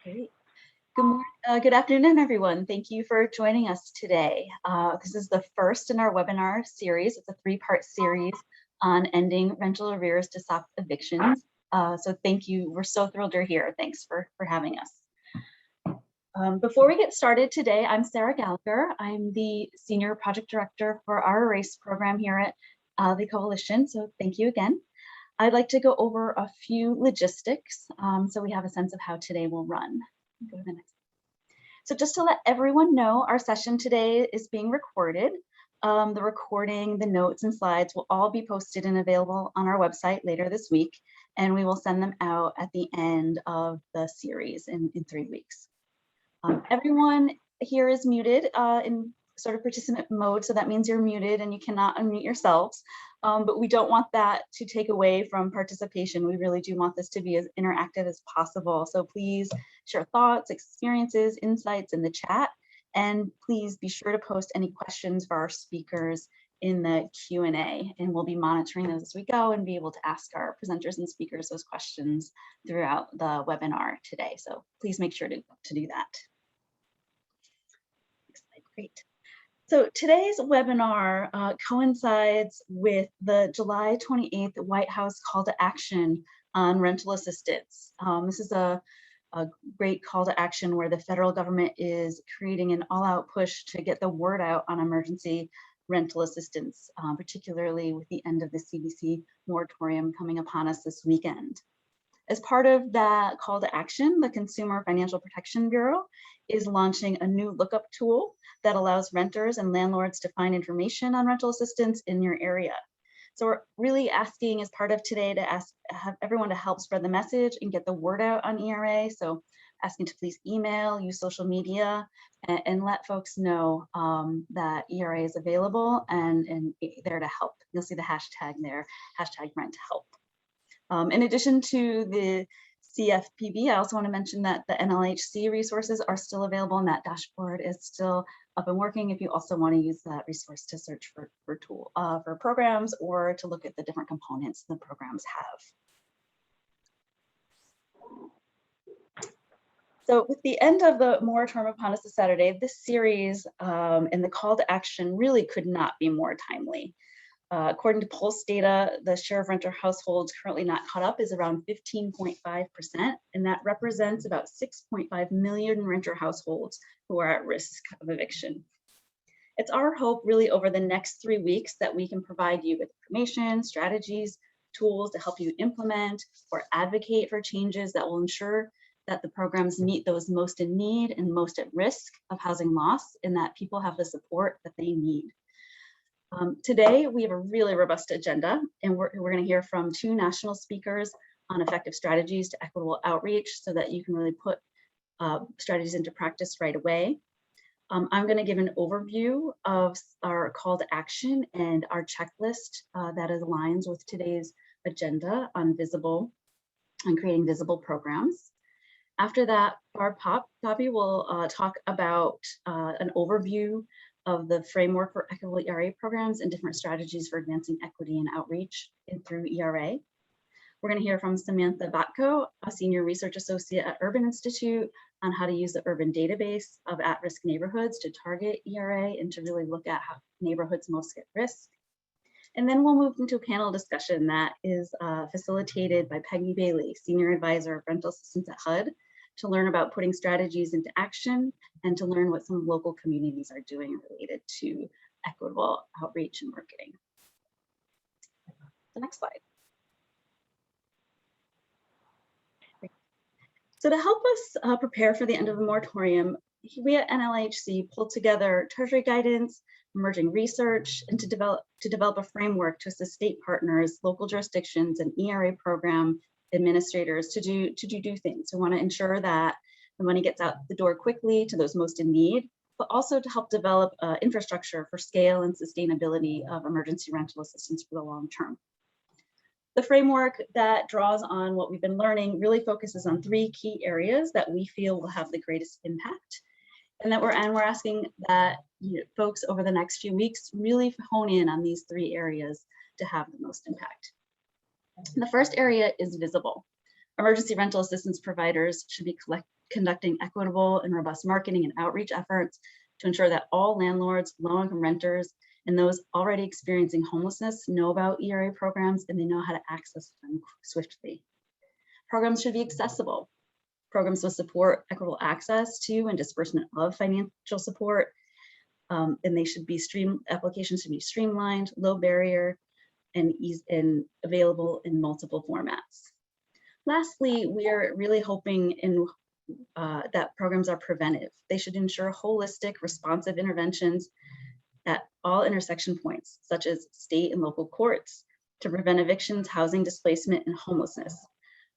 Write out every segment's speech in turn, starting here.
Great. Good afternoon, everyone. Thank you for joining us today. This is the first in our webinar series. It's a three-part series on ending rental arrears to stop evictions. So thank you. We're so thrilled you're here. Thanks for having us. Before we get started today, I'm Sarah Gallagher. I'm the Senior Project Director for our Erase program here at the Coalition. So thank you again. I'd like to go over a few logistics so we have a sense of how today will run. Go to the next. So just to let everyone know, our session today is being recorded. The recording, the notes and slides will all be posted and available on our website later this week, and we will send them out at the end of the series in 3 weeks. Everyone here is muted in sort of participant mode, so that means you're muted and you cannot unmute yourselves. But we don't want that to take away from participation. We really do want this to be as interactive as possible. So please share thoughts, experiences, insights in the chat, and please be sure to post any questions for our speakers in the Q&A, and we'll be monitoring those as we go and be able to ask our presenters and speakers those questions throughout the webinar today. So please make sure to do that. Next slide, great. So today's webinar coincides with the July 28th White House call to action on rental assistance. This is a great call to action where the federal government is creating an all-out push to get the word out on emergency rental assistance, particularly with the end of the CDC moratorium coming upon us this weekend. As part of that call to action, the Consumer Financial Protection Bureau is launching a new lookup tool that allows renters and landlords to find information on rental assistance in your area. So we're really asking as part of today to have everyone to help spread the message and get the word out on ERA. So asking to please email, use social media, and let folks know that ERA is available and there to help. You'll see the hashtag there, hashtag rent to help. In addition to the CFPB, I also want to mention that the NLHC resources are still available and that dashboard is still up and working if you also want to use that resource to search for programs or to look at the different components the programs have. So with the end of the moratorium upon us this Saturday, this series and the call to action really could not be more timely. According to Pulse data, the share of renter households currently not caught up is around 15.5%, and that represents about 6.5 million renter households who are at risk of eviction. It's our hope really over the next 3 weeks that we can provide you with information, strategies, tools to help you implement or advocate for changes that will ensure that the programs meet those most in need and most at risk of housing loss, and that people have the support that they need. Today, we have a really robust agenda, and we're going to hear from 2 national speakers on effective strategies to equitable outreach so that you can really put strategies into practice right away. I'm going to give an overview of our call to action and our checklist that aligns with today's agenda on creating visible programs. After that, Poppe will talk about an overview of the framework for equitable ERA programs and different strategies for advancing equity and outreach through ERA. We're going to hear from Samantha Batko, a senior research associate at Urban Institute, on how to use the urban database of at-risk neighborhoods to target ERA and to really look at how neighborhoods most at risk. And then we'll move into a panel discussion that is facilitated by Peggy Bailey, senior advisor of rental assistance at HUD, to learn about putting strategies into action and to learn what some local communities are doing related to equitable outreach and marketing. The next slide. So to help us prepare for the end of the moratorium, we at NLHC pulled together Treasury guidance, emerging research, and to develop a framework to assist state partners, local jurisdictions, and ERA program administrators to do things. We want to ensure that the money gets out the door quickly to those most in need, but also to help develop infrastructure for scale and sustainability of emergency rental assistance for the long term. The framework that draws on what we've been learning really focuses on 3 key areas that we feel will have the greatest impact, and we're asking that folks over the next few weeks really hone in on these 3 areas to have the most impact. The first area is visible. Emergency rental assistance providers should be conducting equitable and robust marketing and outreach efforts to ensure that all landlords, low-income renters, and those already experiencing homelessness know about ERA programs and they know how to access them swiftly. Programs should be accessible. Programs will support equitable access to and disbursement of financial support, and they should be applications should be streamlined, low barrier, and available in multiple formats. Lastly, we are really hoping that programs are preventive. They should ensure holistic, responsive interventions at all intersection points, such as state and local courts, to prevent evictions, housing displacement, and homelessness.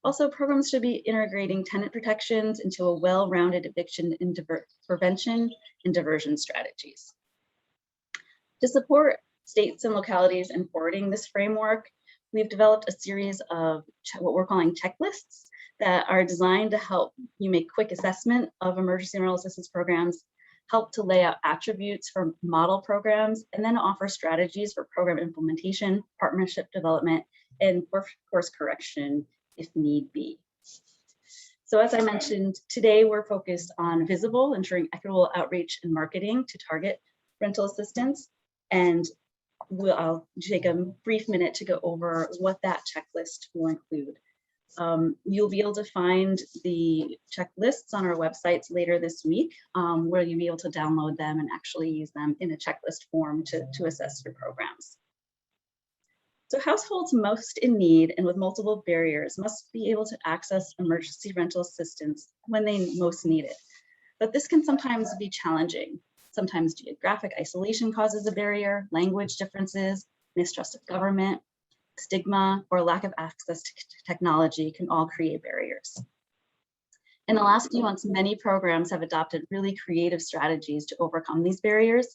Also, programs should be integrating tenant protections into a well-rounded eviction and prevention and diversion strategies. To support states and localities in forwarding this framework, we've developed a series of what we're calling checklists that are designed to help you make quick assessment of emergency rental assistance programs, help to lay out attributes for model programs, and then offer strategies for program implementation, partnership development, and course correction if need be. So as I mentioned, today we're focused on visible, ensuring equitable outreach and marketing to target rental assistance. And I'll take a brief minute to go over what that checklist will include. You'll be able to find the checklists on our websites later this week, where you'll be able to download them and actually use them in a checklist form to assess your programs. So households most in need and with multiple barriers must be able to access emergency rental assistance when they most need it. But this can sometimes be challenging. Sometimes geographic isolation causes a barrier, language differences, mistrust of government, stigma, or lack of access to technology can all create barriers. In the last few months, many programs have adopted really creative strategies to overcome these barriers.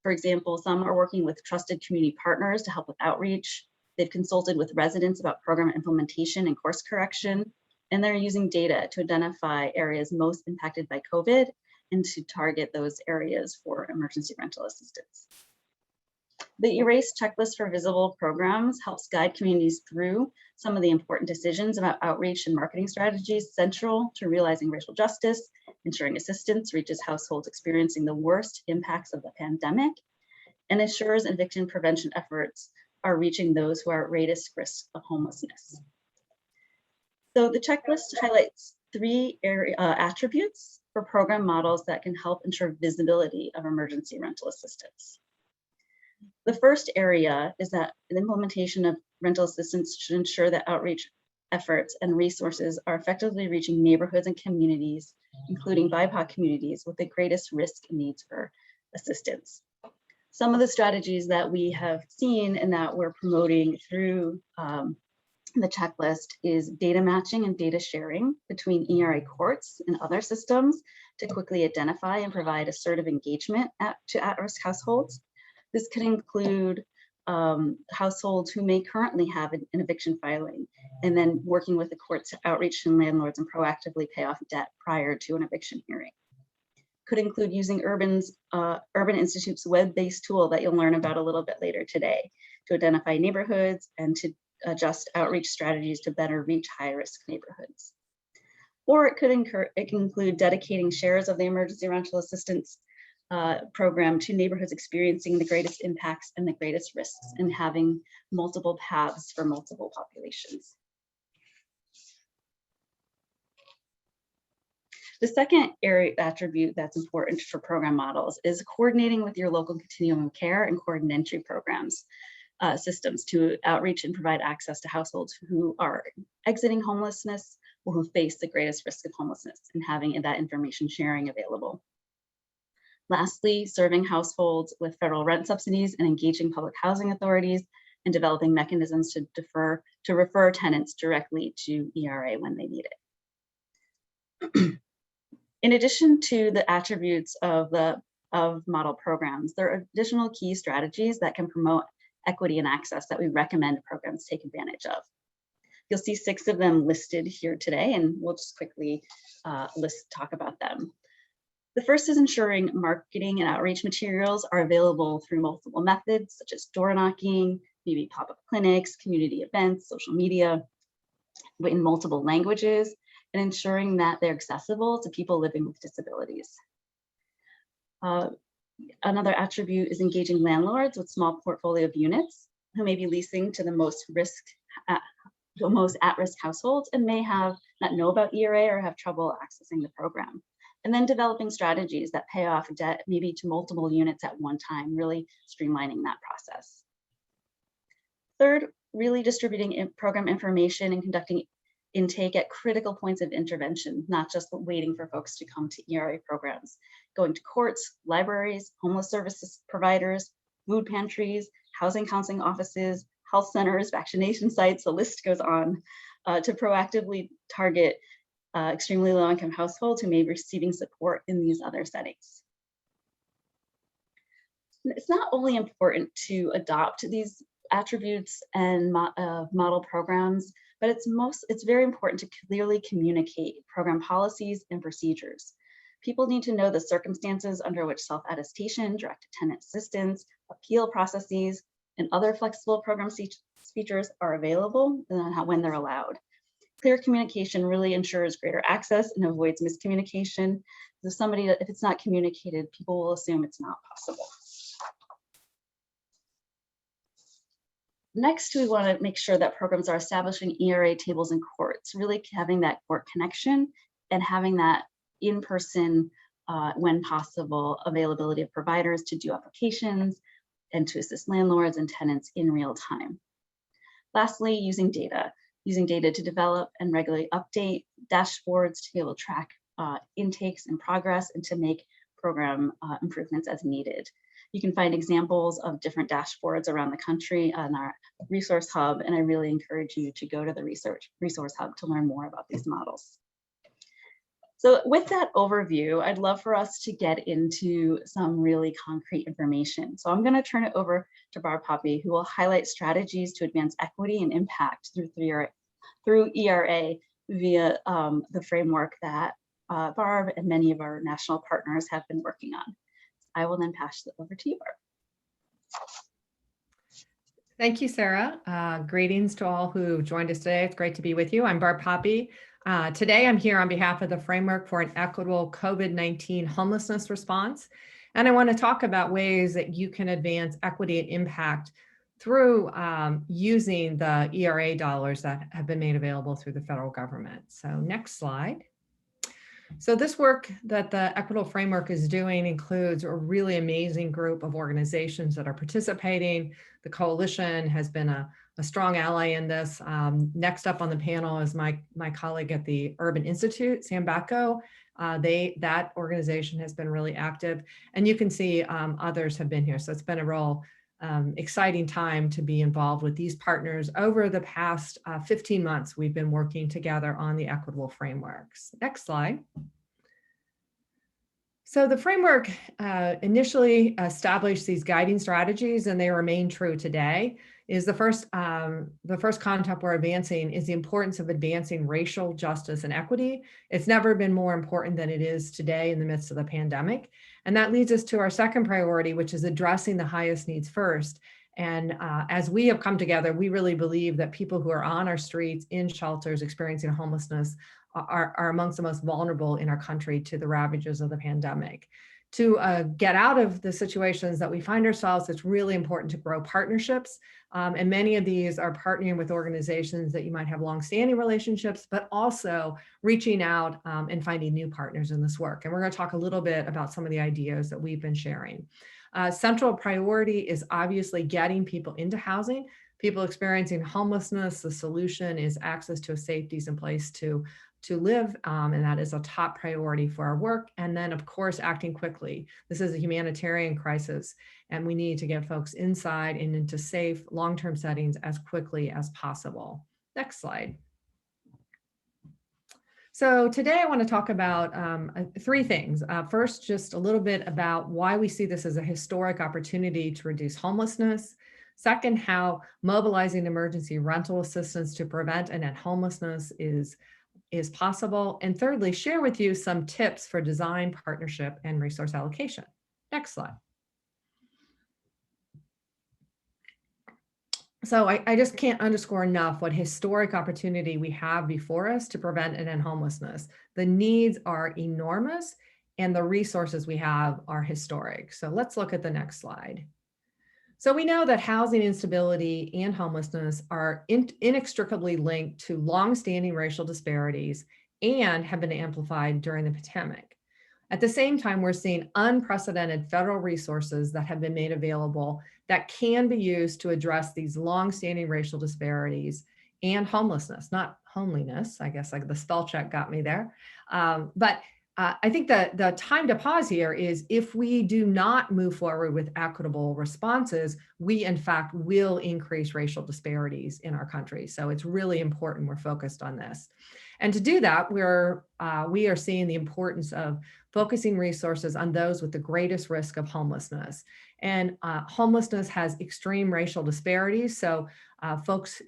For example, some are working with trusted community partners to help with outreach. They've consulted with residents about program implementation and course correction, and they're using data to identify areas most impacted by COVID and to target those areas for emergency rental assistance. The ERASE checklist for visible programs helps guide communities through some of the important decisions about outreach and marketing strategies central to realizing racial justice, ensuring assistance reaches households experiencing the worst impacts of the pandemic, and ensures eviction prevention efforts are reaching those who are at greatest risk of homelessness. So the checklist highlights three attributes for program models that can help ensure visibility of emergency rental assistance. The first area is that the implementation of rental assistance should ensure that outreach efforts and resources are effectively reaching neighborhoods and communities, including BIPOC communities with the greatest risk and needs for assistance. Some of the strategies that we have seen and that we're promoting through the checklist is data matching and data sharing between ERA courts and other systems to quickly identify and provide assertive engagement to at-risk households. This could include households who may currently have an eviction filing, and then working with the courts to outreach to landlords and proactively pay off debt prior to an eviction hearing. Could include using Urban Institute's web-based tool that you'll learn about a little bit later today to identify neighborhoods and to adjust outreach strategies to better reach high-risk neighborhoods. Or it could include dedicating shares of the emergency rental assistance program to neighborhoods experiencing the greatest impacts and the greatest risks, and having multiple paths for multiple populations. The second attribute that's important for program models is coordinating with your local continuum of care and coordination programs systems to outreach and provide access to households who are exiting homelessness or who face the greatest risk of homelessness, and having that information sharing available. Lastly, serving households with federal rent subsidies and engaging public housing authorities and developing mechanisms to refer tenants directly to ERA when they need it. In addition to the attributes of model programs, there are additional key strategies that can promote equity and access that we recommend programs take advantage of. You'll see 6 of them listed here today, and we'll just quickly talk about them. The first is ensuring marketing and outreach materials are available through multiple methods, such as door knocking, maybe pop-up clinics, community events, social media, in multiple languages, and ensuring that they're accessible to people living with disabilities. Another attribute is engaging landlords with small portfolio of units who may be leasing to the most at-risk households and may not know about ERA or have trouble accessing the program. And then developing strategies that pay off debt maybe to multiple units at one time, really streamlining that process. Third, really distributing program information and conducting intake at critical points of intervention, not just waiting for folks to come to ERA programs. Going to courts, libraries, homeless services providers, food pantries, housing counseling offices, health centers, vaccination sites, the list goes on, to proactively target extremely low-income households who may be receiving support in these other settings. It's not only important to adopt these attributes and model programs, but it's very important to clearly communicate program policies and procedures. People need to know the circumstances under which self-attestation, direct attendant assistance, appeal processes, and other flexible program features are available and when they're allowed. Clear communication really ensures greater access and avoids miscommunication. If it's not communicated, people will assume it's not possible. Next, we want to make sure that programs are establishing ERA tables in courts, really having that court connection and having that in-person, when possible, availability of providers to do applications and to assist landlords and tenants in real time. Lastly, using data to develop and regularly update dashboards to be able to track intakes and progress and to make program improvements as needed. You can find examples of different dashboards around the country on our resource hub, and I really encourage you to go to the resource hub to learn more about these models. So with that overview, I'd love for us to get into some really concrete information. So I'm going to turn it over to Barb Poppe, who will highlight strategies to advance equity and impact through ERA via the framework that Barb and many of our national partners have been working on. I will then pass it over to you, Barb. Thank you, Sarah. Greetings to all who joined us today. It's great to be with you. I'm Barb Poppe. Today, I'm here on behalf of the Framework for an Equitable COVID-19 Homelessness Response. And I want to talk about ways that you can advance equity and impact through using the ERA dollars that have been made available through the federal government. So next slide. So this work that the Equitable Framework is doing includes a really amazing group of organizations that are participating. The coalition has been a strong ally in this. Next up on the panel is my colleague at the Urban Institute, Samantha Batko. That organization has been really active, and you can see others have been here. So it's been a real exciting time to be involved with these partners. Over the past 15 months, we've been working together on the Equitable Frameworks. Next slide. So the framework initially established these guiding strategies, and they remain true today. Is the first concept we're advancing is the importance of advancing racial justice and equity. It's never been more important than it is today in the midst of the pandemic. And that leads us to our second priority, which is addressing the highest needs first. And as we have come together, we really believe that people who are on our streets, in shelters, experiencing homelessness are amongst the most vulnerable in our country to the ravages of the pandemic. To get out of the situations that we find ourselves, it's really important to grow partnerships. And many of these are partnering with organizations that you might have longstanding relationships, but also reaching out and finding new partners in this work. And we're going to talk a little bit about some of the ideas that we've been sharing. Central priority is obviously getting people into housing. People experiencing homelessness, the solution is access to a safe, decent place to live, and that is a top priority for our work. And then, of course, acting quickly. This is a humanitarian crisis, and we need to get folks inside and into safe, long-term settings as quickly as possible. Next slide. So today I want to talk about three things. First, just a little bit about why we see this as a historic opportunity to reduce homelessness. Second, how mobilizing emergency rental assistance to prevent and end homelessness is possible. And thirdly, share with you some tips for design, partnership, and resource allocation. Next slide. So I just can't underscore enough what historic opportunity we have before us to prevent and end homelessness. The needs are enormous and the resources we have are historic. So let's look at the next slide. So we know that housing instability and homelessness are inextricably linked to longstanding racial disparities and have been amplified during the pandemic. At the same time, we're seeing unprecedented federal resources that have been made available that can be used to address these longstanding racial disparities and homelessness, not homeliness. I guess like the spell check got me there. But I think that the time to pause here is if we do not move forward with equitable responses, we in fact will increase racial disparities in our country. So it's really important we're focused on this. And to do that, we are seeing the importance of focusing resources on those with the greatest risk of homelessness. And homelessness has extreme racial disparities. So folks'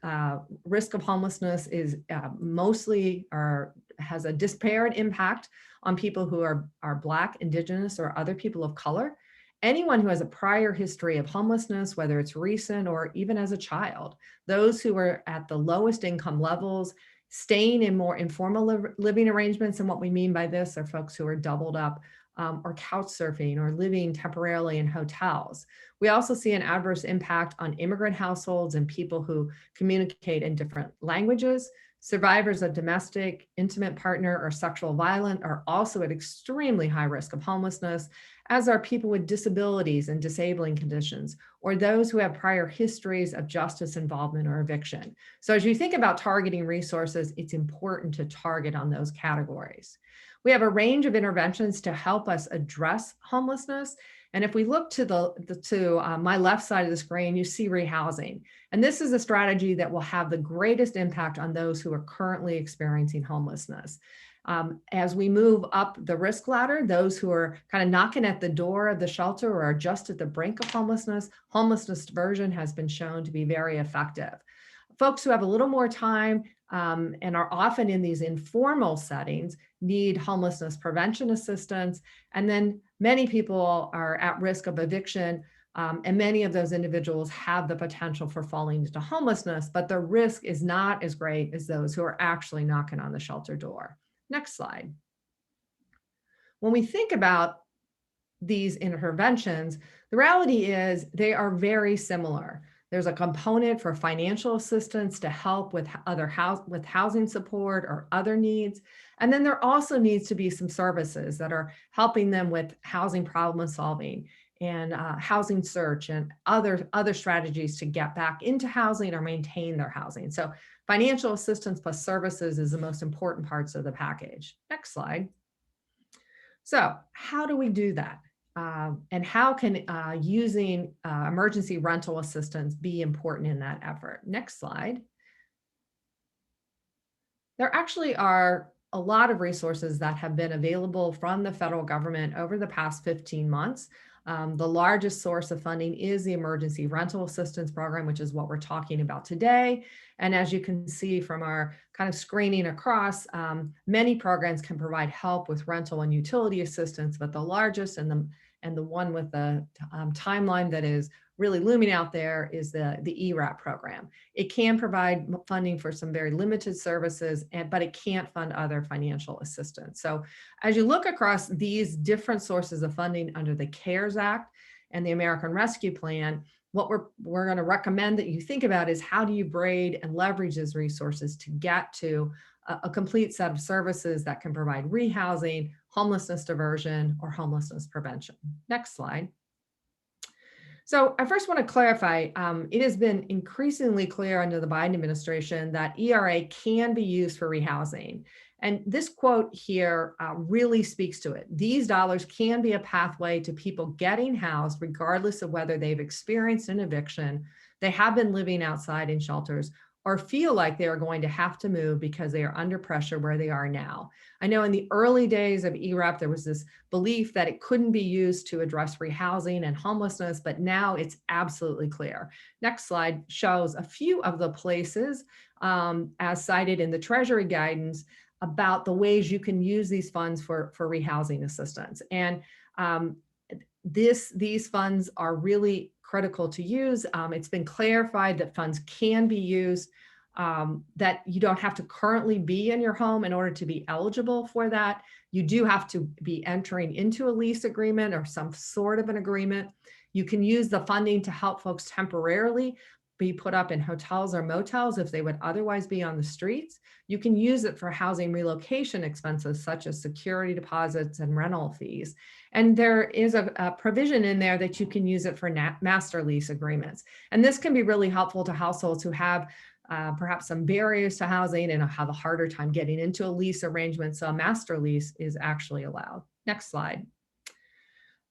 risk of homelessness is mostly or has a disparate impact on people who are Black, Indigenous, or other people of color. Anyone who has a prior history of homelessness, whether it's recent or even as a child, those who are at the lowest income levels, staying in more informal living arrangements. And what we mean by this are folks who are doubled up or couch surfing or living temporarily in hotels. We also see an adverse impact on immigrant households and people who communicate in different languages. Survivors of domestic, intimate partner, or sexual violence are also at extremely high risk of homelessness, as are people with disabilities and disabling conditions, or those who have prior histories of justice involvement or eviction. So as you think about targeting resources, it's important to target on those categories. We have a range of interventions to help us address homelessness. And if we look to my left side of the screen, you see rehousing. And this is a strategy that will have the greatest impact on those who are currently experiencing homelessness. As we move up the risk ladder, those who are kind of knocking at the door of the shelter or are just at the brink of homelessness diversion has been shown to be very effective. Folks who have a little more time and are often in these informal settings need homelessness prevention assistance. And then many people are at risk of eviction. And many of those individuals have the potential for falling into homelessness, but the risk is not as great as those who are actually knocking on the shelter door. Next slide. When we think about these interventions, the reality is they are very similar. There's a component for financial assistance to help with with housing support or other needs. And then there also needs to be some services that are helping them with housing problem solving and housing search and other strategies to get back into housing or maintain their housing. So financial assistance plus services is the most important parts of the package. Next slide. So how do we do that? And how can using emergency rental assistance be important in that effort? Next slide. There actually are a lot of resources that have been available from the federal government over the past 15 months. The largest source of funding is the Emergency Rental Assistance Program, which is what we're talking about today. And as you can see from our kind of screening across, many programs can provide help with rental and utility assistance, but the largest and the one with the timeline that is really looming out there is the ERAP program. It can provide funding for some very limited services, but it can't fund other financial assistance. So as you look across these different sources of funding under the CARES Act and the American Rescue Plan, what we're going to recommend that you think about is how do you braid and leverage those resources to get to a complete set of services that can provide rehousing, homelessness diversion, or homelessness prevention. Next slide. So I first want to clarify, it has been increasingly clear under the Biden administration that ERA can be used for rehousing. And this quote here really speaks to it. These dollars can be a pathway to people getting housed regardless of whether they've experienced an eviction, they have been living outside in shelters, or feel like they are going to have to move because they are under pressure where they are now. I know in the early days of ERAP, there was this belief that it couldn't be used to address rehousing and homelessness, but now it's absolutely clear. Next slide shows a few of the places as cited in the Treasury guidance about the ways you can use these funds for rehousing assistance. And these funds are really critical to use. It's been clarified that funds can be used, that you don't have to currently be in your home in order to be eligible for that. You do have to be entering into a lease agreement or some sort of an agreement. You can use the funding to help folks temporarily be put up in hotels or motels if they would otherwise be on the streets. You can use it for housing relocation expenses such as security deposits and rental fees. And there is a provision in there that you can use it for master lease agreements. And this can be really helpful to households who have perhaps some barriers to housing and have a harder time getting into a lease arrangement. So a master lease is actually allowed. Next slide.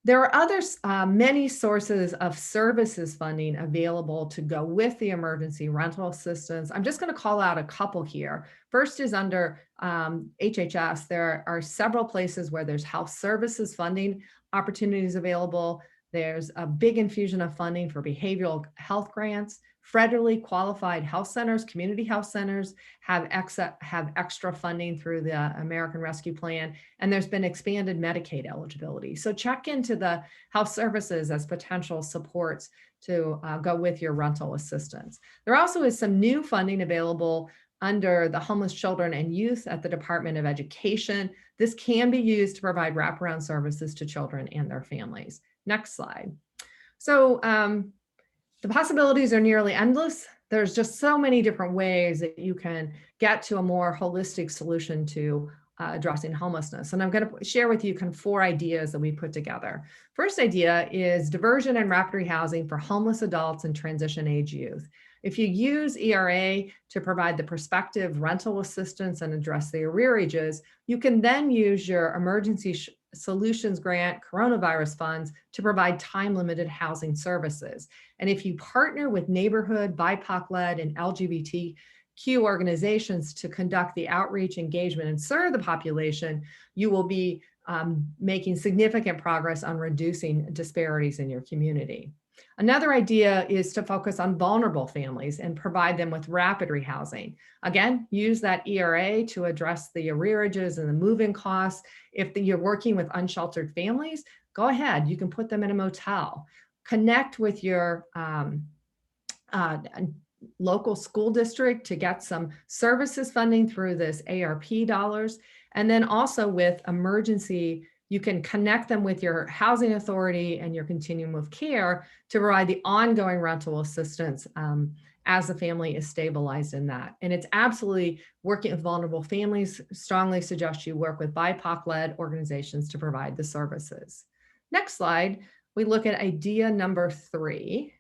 There are many sources of services funding available to go with the emergency rental assistance. I'm just going to call out a couple here. First is under HHS. There are several places where there's health services funding opportunities available. There's a big infusion of funding for behavioral health grants. Federally qualified health centers, community health centers have extra funding through the American Rescue Plan, and there's been expanded Medicaid eligibility. So check into the health services as potential supports to go with your rental assistance. There also is some new funding available under the Homeless Children and Youth at the Department of Education. This can be used to provide wraparound services to children and their families. Next slide. So the possibilities are nearly endless. There's just so many different ways that you can get to a more holistic solution to addressing homelessness. And I'm going to share with you kind of 4 ideas that we put together. First idea is diversion and rapid rehousing for homeless adults and transition age youth. If you use ERA to provide the prospective rental assistance and address the arrearages, you can then use your emergency solutions grant coronavirus funds to provide time-limited housing services. And if you partner with neighborhood, BIPOC-led, and LGBTQ organizations to conduct the outreach, engagement, and serve the population, you will be making significant progress on reducing disparities in your community. Another idea is to focus on vulnerable families and provide them with rapid rehousing. Again, use that ERA to address the arrearages and the move-in costs. If you're working with unsheltered families, go ahead, you can put them in a motel. Connect with your local school district to get some services funding through this ARP dollars. And then also with emergency, you can connect them with your housing authority and your continuum of care to provide the ongoing rental assistance as the family is stabilized in that. And it's absolutely working with vulnerable families. Strongly suggest you work with BIPOC-led organizations to provide the services. Next slide, we look at idea number 3.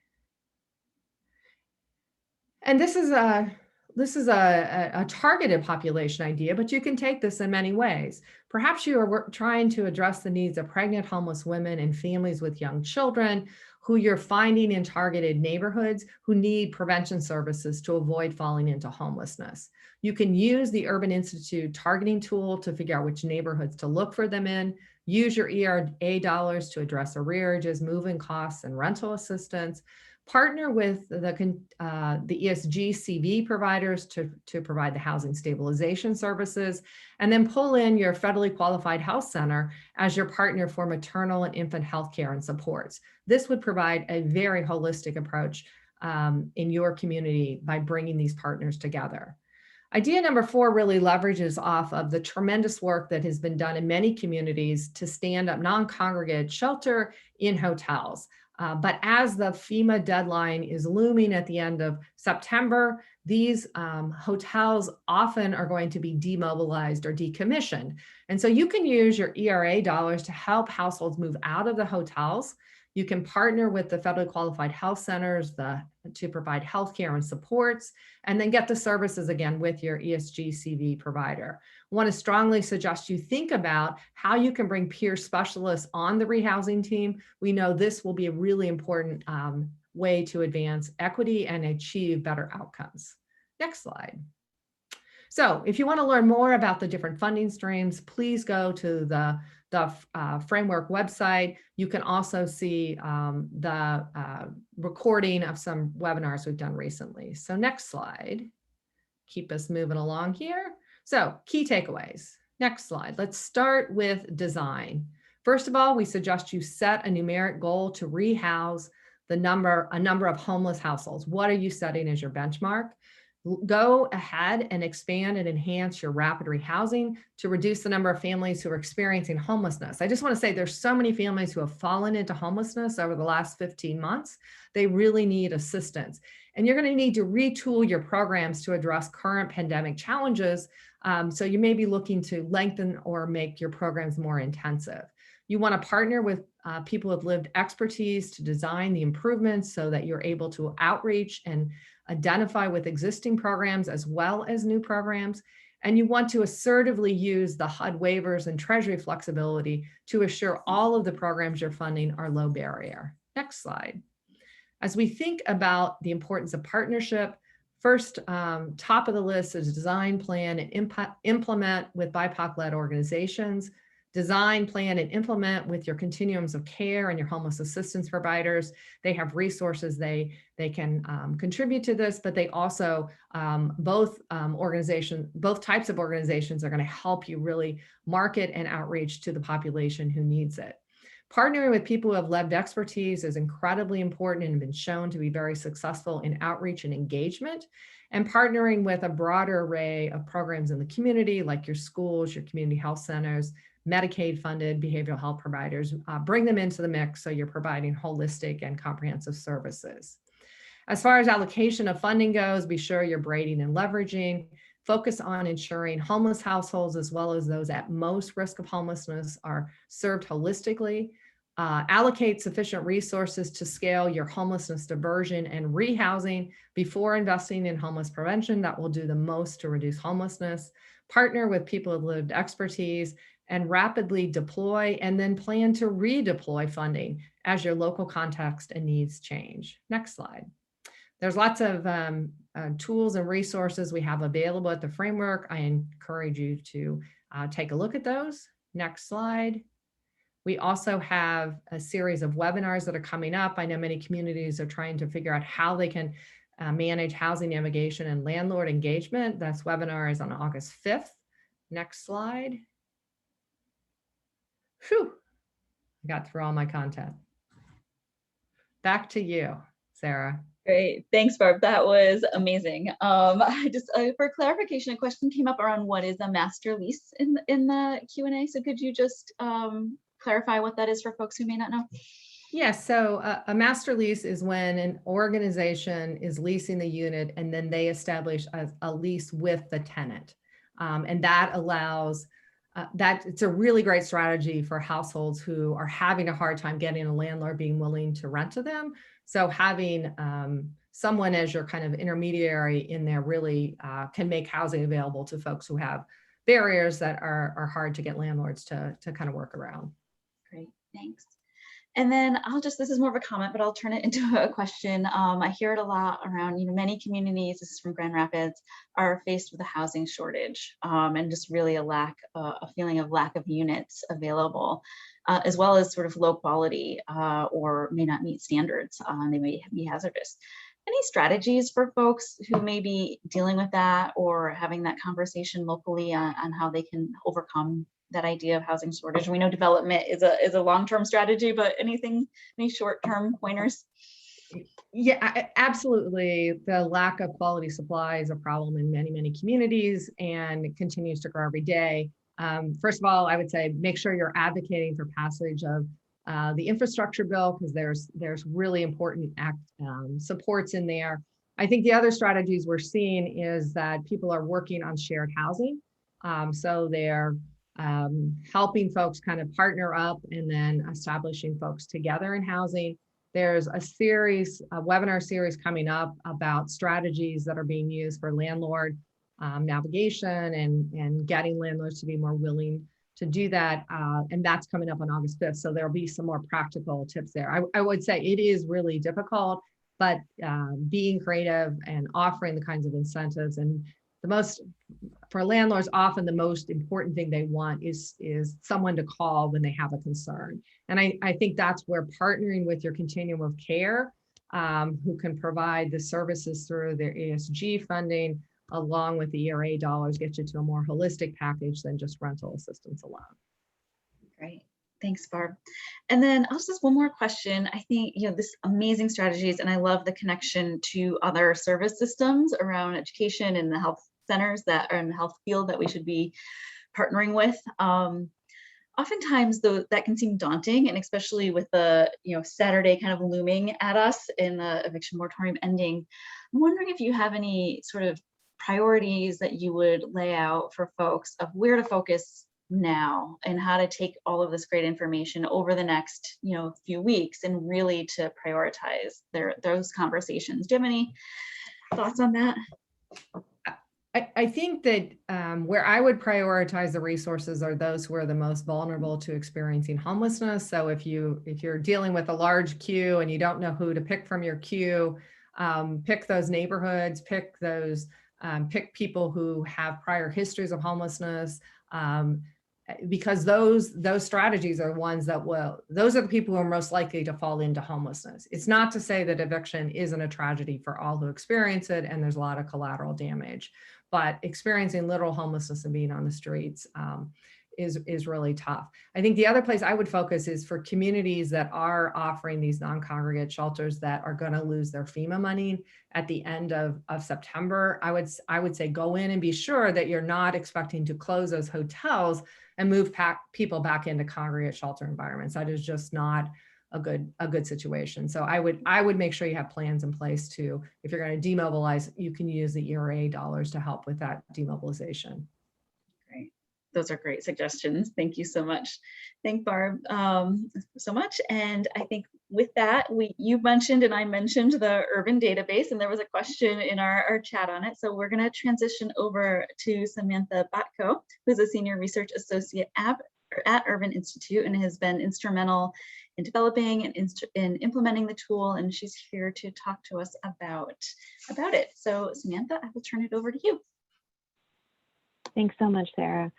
And this is a targeted population idea, but you can take this in many ways. Perhaps you are trying to address the needs of pregnant homeless women and families with young children who you're finding in targeted neighborhoods who need prevention services to avoid falling into homelessness. You can use the Urban Institute targeting tool to figure out which neighborhoods to look for them in. Use your ERA dollars to address arrearages, move-in costs, and rental assistance. Partner with the ESG CV providers to provide the housing stabilization services, and then pull in your federally qualified health center as your partner for maternal and infant health care and supports. This would provide a very holistic approach in your community by bringing these partners together. Idea number 4 really leverages off of the tremendous work that has been done in many communities to stand up non-congregate shelter in hotels. But as the FEMA deadline is looming at the end of September, these hotels often are going to be demobilized or decommissioned. And so you can use your ERA dollars to help households move out of the hotels. You can partner with the federally qualified health centers to provide healthcare and supports, and then get the services again with your ESG CV provider. I want to strongly suggest you think about how you can bring peer specialists on the rehousing team. We know this will be a really important way to advance equity and achieve better outcomes. Next slide. So if you want to learn more about the different funding streams, please go to the framework website. You can also see the recording of some webinars we've done recently. So next slide, keep us moving along here. So key takeaways, next slide. Let's start with design. First of all, we suggest you set a numeric goal to rehouse a number of homeless households. What are you setting as your benchmark? Go ahead and expand and enhance your rapid rehousing to reduce the number of families who are experiencing homelessness. I just want to say there's so many families who have fallen into homelessness over the last 15 months. They really need assistance. And you're going to need to retool your programs to address current pandemic challenges. So you may be looking to lengthen or make your programs more intensive. You want to partner with people with lived expertise to design the improvements so that you're able to outreach and identify with existing programs as well as new programs. And you want to assertively use the HUD waivers and Treasury flexibility to assure all of the programs you're funding are low barrier. Next slide. As we think about the importance of partnership, first, top of the list is design, plan, and implement with BIPOC-led organizations. Design, plan, and implement with your continuums of care and your homeless assistance providers. They have resources they can contribute to this, but they also, both types of organizations are going to help you really market and outreach to the population who needs it. Partnering with people who have lived expertise is incredibly important and been shown to be very successful in outreach and engagement. And partnering with a broader array of programs in the community, like your schools, your community health centers, Medicaid-funded behavioral health providers, bring them into the mix so you're providing holistic and comprehensive services. As far as allocation of funding goes, be sure you're braiding and leveraging. Focus on ensuring homeless households as well as those at most risk of homelessness are served holistically. Allocate sufficient resources to scale your homelessness diversion and rehousing before investing in homeless prevention. That will do the most to reduce homelessness. Partner with people with lived expertise and rapidly deploy and then plan to redeploy funding as your local context and needs change. Next slide. There's lots of tools and resources we have available at the framework. I encourage you to take a look at those. Next slide. We also have a series of webinars that are coming up. I know many communities are trying to figure out how they can manage housing navigation and landlord engagement. That webinar is on August 5th. Next slide. Whew, I got through all my content. Back to you, Sarah. Great, thanks, Barb. That was amazing. For clarification, a question came up around what is a master lease in the Q&A. So could you just clarify what that is for folks who may not know? Yes, so a master lease is when an organization is leasing the unit and then they establish a lease with the tenant. And that allows it's a really great strategy for households who are having a hard time getting a landlord being willing to rent to them. So having someone as your kind of intermediary in there really can make housing available to folks who have barriers that are hard to get landlords to kind of work around. Great, thanks. And then this is more of a comment, but I'll turn it into a question. I hear it a lot around, many communities, this is from Grand Rapids, are faced with a housing shortage and just really a feeling of lack of units available, as well as sort of low quality or may not meet standards. They may be hazardous. Any strategies for folks who may be dealing with that or having that conversation locally on how they can overcome that idea of housing shortage? We know development is a long-term strategy, but any short-term pointers? Yeah, absolutely. The lack of quality supply is a problem in many, many communities and it continues to grow every day. First of all, I would say make sure you're advocating for passage of the infrastructure bill because there's really important supports in there. I think the other strategies we're seeing is that people are working on shared housing. So they're helping folks kind of partner up and then establishing folks together in housing. There's a webinar series coming up about strategies that are being used for landlord navigation and getting landlords to be more willing to do that. And that's coming up on August 5th. So there'll be some more practical tips there. I would say it is really difficult, but being creative and offering the kinds of incentives and for landlords, often the most important thing they want is someone to call when they have a concern. And I think that's where partnering with your continuum of care, who can provide the services through their ESG funding, along with the ERA dollars, get you to a more holistic package than just rental assistance alone. Great, Thanks, Barb. And then also just one more question. I think, this amazing strategies, and I love the connection to other service systems around education and the health centers that are in the health field that we should be partnering with. Oftentimes though, that can seem daunting, and especially with the Saturday kind of looming at us in the eviction moratorium ending. I'm wondering if you have any sort of priorities that you would lay out for folks of where to focus now and how to take all of this great information over the next few weeks and really to prioritize those conversations. Do you have any thoughts on that? I think that where I would prioritize the resources are those who are the most vulnerable to experiencing homelessness. So if you're dealing with a large queue and you don't know who to pick from your queue, pick those neighborhoods, pick people who have prior histories of homelessness, because those strategies are ones that those are the people who are most likely to fall into homelessness. It's not to say that eviction isn't a tragedy for all who experience it, and there's a lot of collateral damage, but experiencing literal homelessness and being on the streets is really tough. I think the other place I would focus is for communities that are offering these non-congregate shelters that are going to lose their FEMA money at the end of September. I would say go in and be sure that you're not expecting to close those hotels and move people back into congregate shelter environments. That is just not a good situation. So I would make sure you have plans in place to, if you're going to demobilize, you can use the ERA dollars to help with that demobilization. Great. Those are great suggestions. Thank you so much. Thank Barb so much. And I think with that, you mentioned and I mentioned the urban database, and there was a question in our chat on it. So we're going to transition over to Samantha Batko, who's a senior research associate at Urban Institute and has been instrumental in developing and in implementing the tool. And she's here to talk to us about it. So Samantha, I will turn it over to you. Thanks so much, Sarah.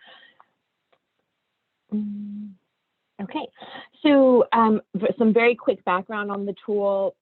Okay, so some very quick background on the tool.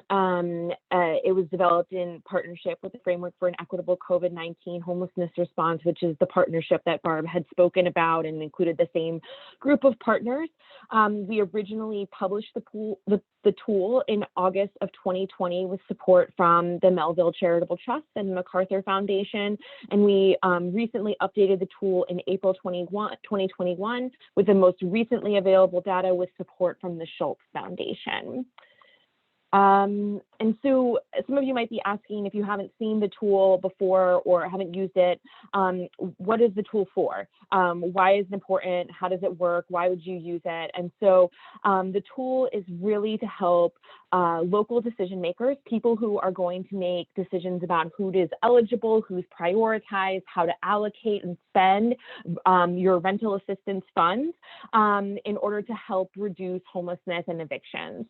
It was developed in partnership with the Framework for an Equitable COVID-19 Homelessness Response, which is the partnership that Barb had spoken about and included the same group of partners. We originally published the tool in August of 2020 with support from the Melville Charitable Trust and MacArthur Foundation. And we recently updated the tool in April 2021 with the most recently available data with support from the Schultz Foundation. And so some of you might be asking, if you haven't seen the tool before or haven't used it, what is the tool for? Why is it important? How does it work? Why would you use it? And so the tool is really to help local decision makers, people who are going to make decisions about who is eligible, who's prioritized, how to allocate and spend your rental assistance funds in order to help reduce homelessness and evictions.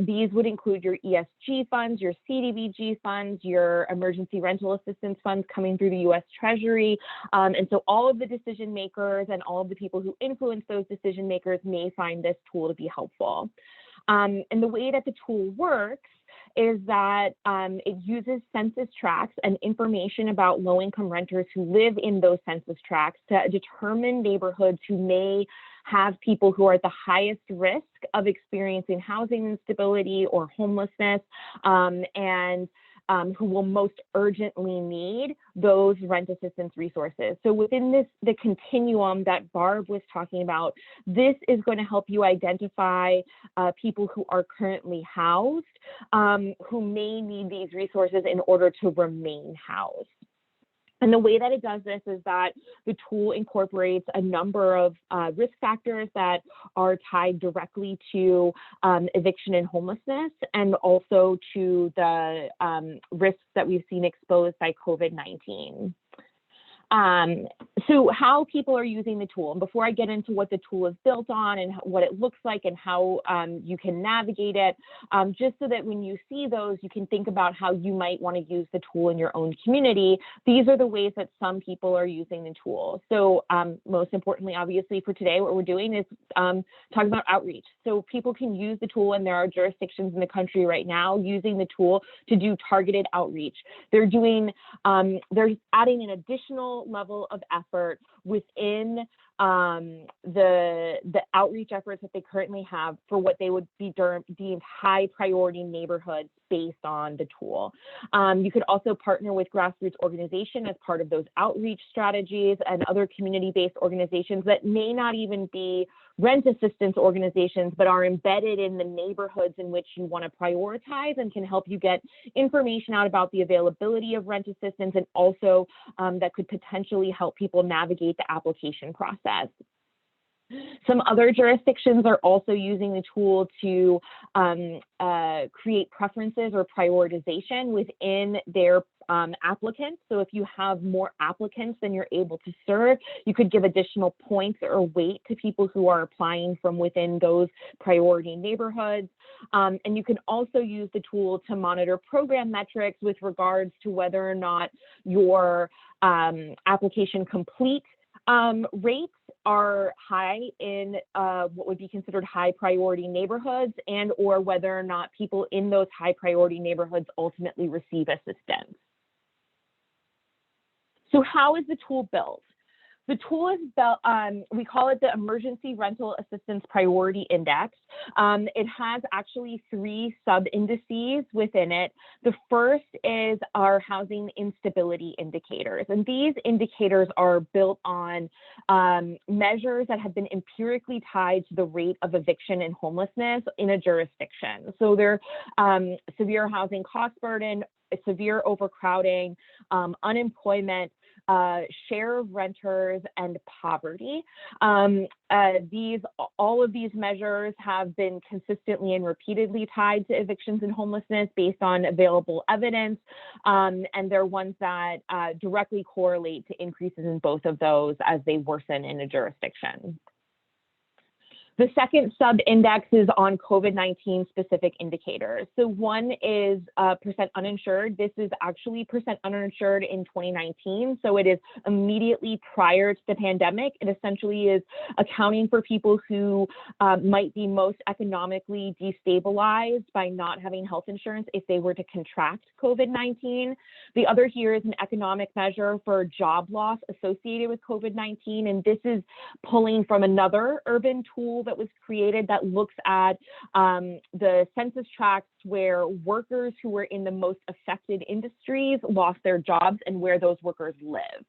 These would include your ESG funds, your CDBG funds, your emergency rental assistance funds coming through the U.S. Treasury. And so all of the decision makers and all of the people who influence those decision makers may find this tool to be helpful. And the way that the tool works is that it uses census tracts and information about low-income renters who live in those census tracts to determine neighborhoods who may have people who are at the highest risk of experiencing housing instability or homelessness, and who will most urgently need those rent assistance resources. So within the continuum that Barb was talking about, this is going to help you identify people who are currently housed, who may need these resources in order to remain housed. And the way that it does this is that the tool incorporates a number of risk factors that are tied directly to eviction and homelessness, and also to the risks that we've seen exposed by COVID-19. So how people are using the tool, and before I get into what the tool is built on and what it looks like and how you can navigate it, just so that when you see those, you can think about how you might want to use the tool in your own community. These are the ways that some people are using the tool. So most importantly, obviously for today, what we're doing is talking about outreach. So people can use the tool, and there are jurisdictions in the country right now using the tool to do targeted outreach. They're doing, they're adding an additional additional level of effort within the outreach efforts that they currently have for what they would be deemed high priority neighborhoods based on the tool. You could also partner with grassroots organizations as part of those outreach strategies and other community-based organizations that may not even be rent assistance organizations, but are embedded in the neighborhoods in which you want to prioritize and can help you get information out about the availability of rent assistance, and also that could potentially help people navigate the application process. Some other jurisdictions are also using the tool to create preferences or prioritization within their applicants. So if you have more applicants than you're able to serve, you could give additional points or weight to people who are applying from within those priority neighborhoods. And you can also use the tool to monitor program metrics with regards to whether or not your application complete rates are high in what would be considered high priority neighborhoods, and or whether or not people in those high priority neighborhoods ultimately receive assistance. So how is the tool built? The tool is built, we call it the Emergency Rental Assistance Priority Index. It has actually 3 sub-indices within it. The first is our housing instability indicators. And these indicators are built on measures that have been empirically tied to the rate of eviction and homelessness in a jurisdiction. So they're severe housing cost burden, severe overcrowding, unemployment, share of renters, and poverty. All of these measures have been consistently and repeatedly tied to evictions and homelessness based on available evidence, and they're ones that directly correlate to increases in both of those as they worsen in a jurisdiction. The second sub-index is on COVID-19 specific indicators. So one is percent uninsured. This is actually percent uninsured in 2019. So it is immediately prior to the pandemic. It essentially is accounting for people who might be most economically destabilized by not having health insurance if they were to contract COVID-19. The other here is an economic measure for job loss associated with COVID-19. And this is pulling from another urban tool that was created that looks at the census tracts where workers who were in the most affected industries lost their jobs and where those workers live.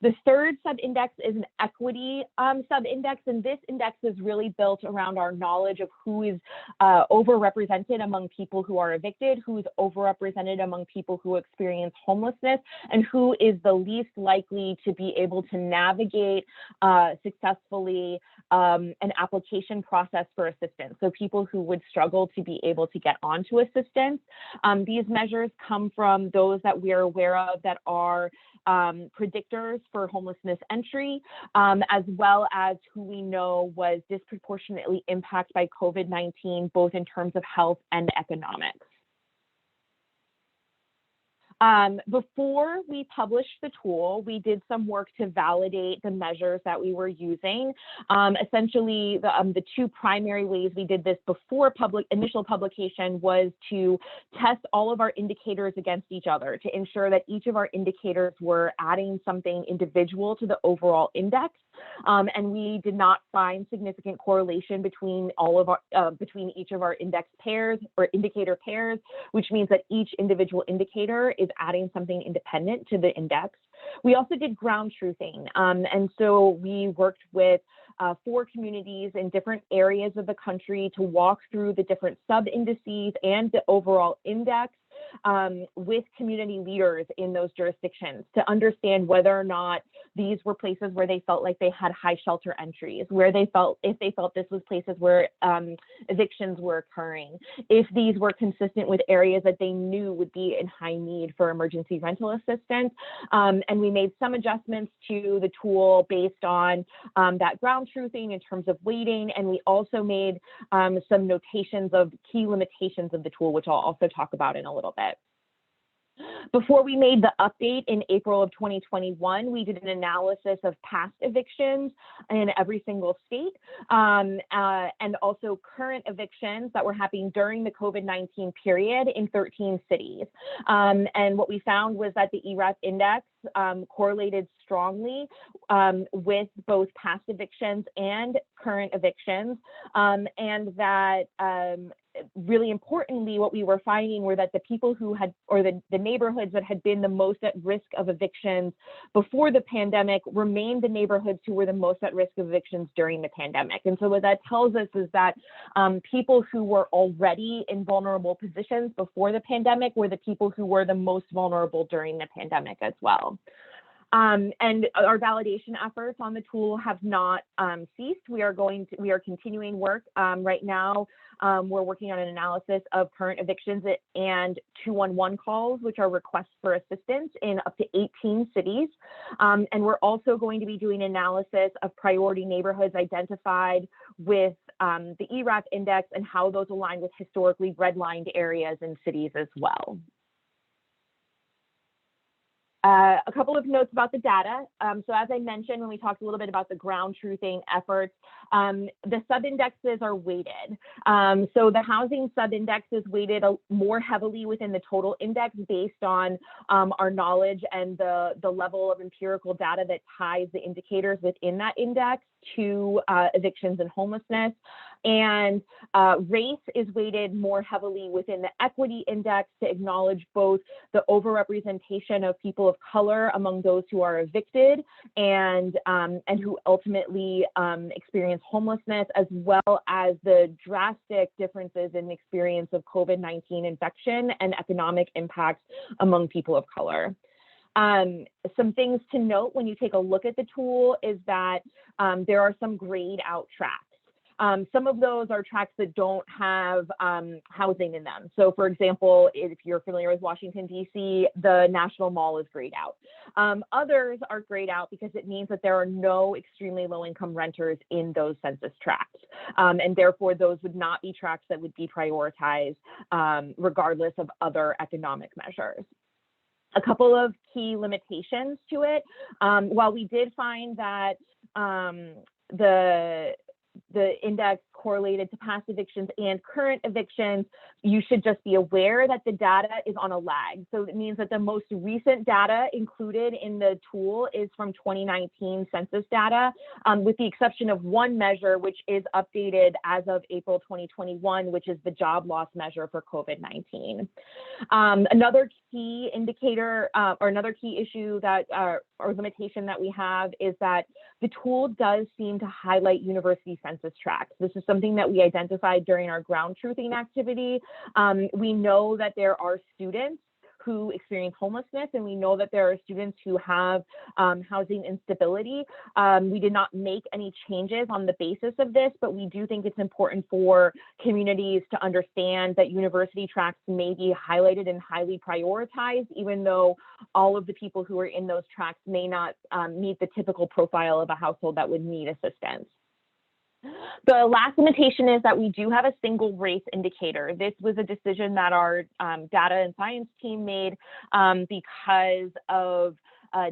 The third sub-index is an equity sub-index, and this index is really built around our knowledge of who is overrepresented among people who are evicted, who is overrepresented among people who experience homelessness, and who is the least likely to be able to navigate successfully an application process for assistance. So people who would struggle to be able to get onto assistance. These measures come from those that we are aware of that are predictors for homelessness entry, as well as who we know was disproportionately impacted by COVID-19, both in terms of health and economics. Before we published the tool, we did some work to validate the measures that we were using. Essentially, the 2 primary ways we did this before initial publication was to test all of our indicators against each other to ensure that each of our indicators were adding something individual to the overall index. And we did not find significant correlation between between each of our index pairs or indicator pairs, which means that each individual indicator is adding something independent to the index. We also did ground truthing. And so we worked with 4 communities in different areas of the country to walk through the different sub-indices and the overall index with community leaders in those jurisdictions to understand whether or not these were places where they felt like they had high shelter entries, where they felt, if they felt this was places where evictions were occurring, if these were consistent with areas that they knew would be in high need for emergency rental assistance. And we made some adjustments to the tool based on that ground truthing in terms of weighting. And we also made some notations of key limitations of the tool, which I'll also talk about in a little bit. Before we made the update in April of 2021, we did an analysis of past evictions in every single state, and also current evictions that were happening during the COVID-19 period in 13 cities. And what we found was that the ERAF index correlated strongly with both past evictions and current evictions, and that really importantly, what we were finding were that the people who had, or the neighborhoods that had been the most at risk of evictions before the pandemic remained the neighborhoods who were the most at risk of evictions during the pandemic. And so what that tells us is that people who were already in vulnerable positions before the pandemic were the people who were the most vulnerable during the pandemic as well. And our validation efforts on the tool have not ceased. We are continuing work right now. We're working on an analysis of current evictions and 211 calls, which are requests for assistance in up to 18 cities. And we're also going to be doing analysis of priority neighborhoods identified with the ERAF index and how those align with historically redlined areas in cities as well. A couple of notes about the data. So as I mentioned, when we talked a little bit about the ground truthing efforts, the sub-indexes are weighted. So the housing sub-index is weighted more heavily within the total index based on our knowledge and the level of empirical data that ties the indicators within that index to evictions and homelessness. And race is weighted more heavily within the equity index to acknowledge both the overrepresentation of people of color among those who are evicted and who ultimately experience homelessness, as well as the drastic differences in the experience of COVID-19 infection and economic impacts among people of color. Some things to note when you take a look at the tool is that there are some grayed out tracks. Some of those are tracks that don't have housing in them. So for example, if you're familiar with Washington, D.C., the National Mall is grayed out. Others are grayed out because it means that there are no extremely low income renters in those census tracts. And therefore those would not be tracts that would be prioritized regardless of other economic measures. A couple of key limitations to it. While we did find that the index correlated to past evictions and current evictions, you should just be aware that the data is on a lag. So it means that the most recent data included in the tool is from 2019 census data, with the exception of one measure, which is updated as of April 2021, which is the job loss measure for COVID-19. Another key indicator or another key issue that or limitation that we have is that the tool does seem to highlight university census tracts. This is something that we identified during our ground truthing activity. We know that there are students who experience homelessness, and we know that there are students who have housing instability. We did not make any changes on the basis of this, but we do think it's important for communities to understand that university tracts may be highlighted and highly prioritized, even though all of the people who are in those tracts may not meet the typical profile of a household that would need assistance. The last limitation is that we do have a single race indicator. This was a decision that our data and science team made because of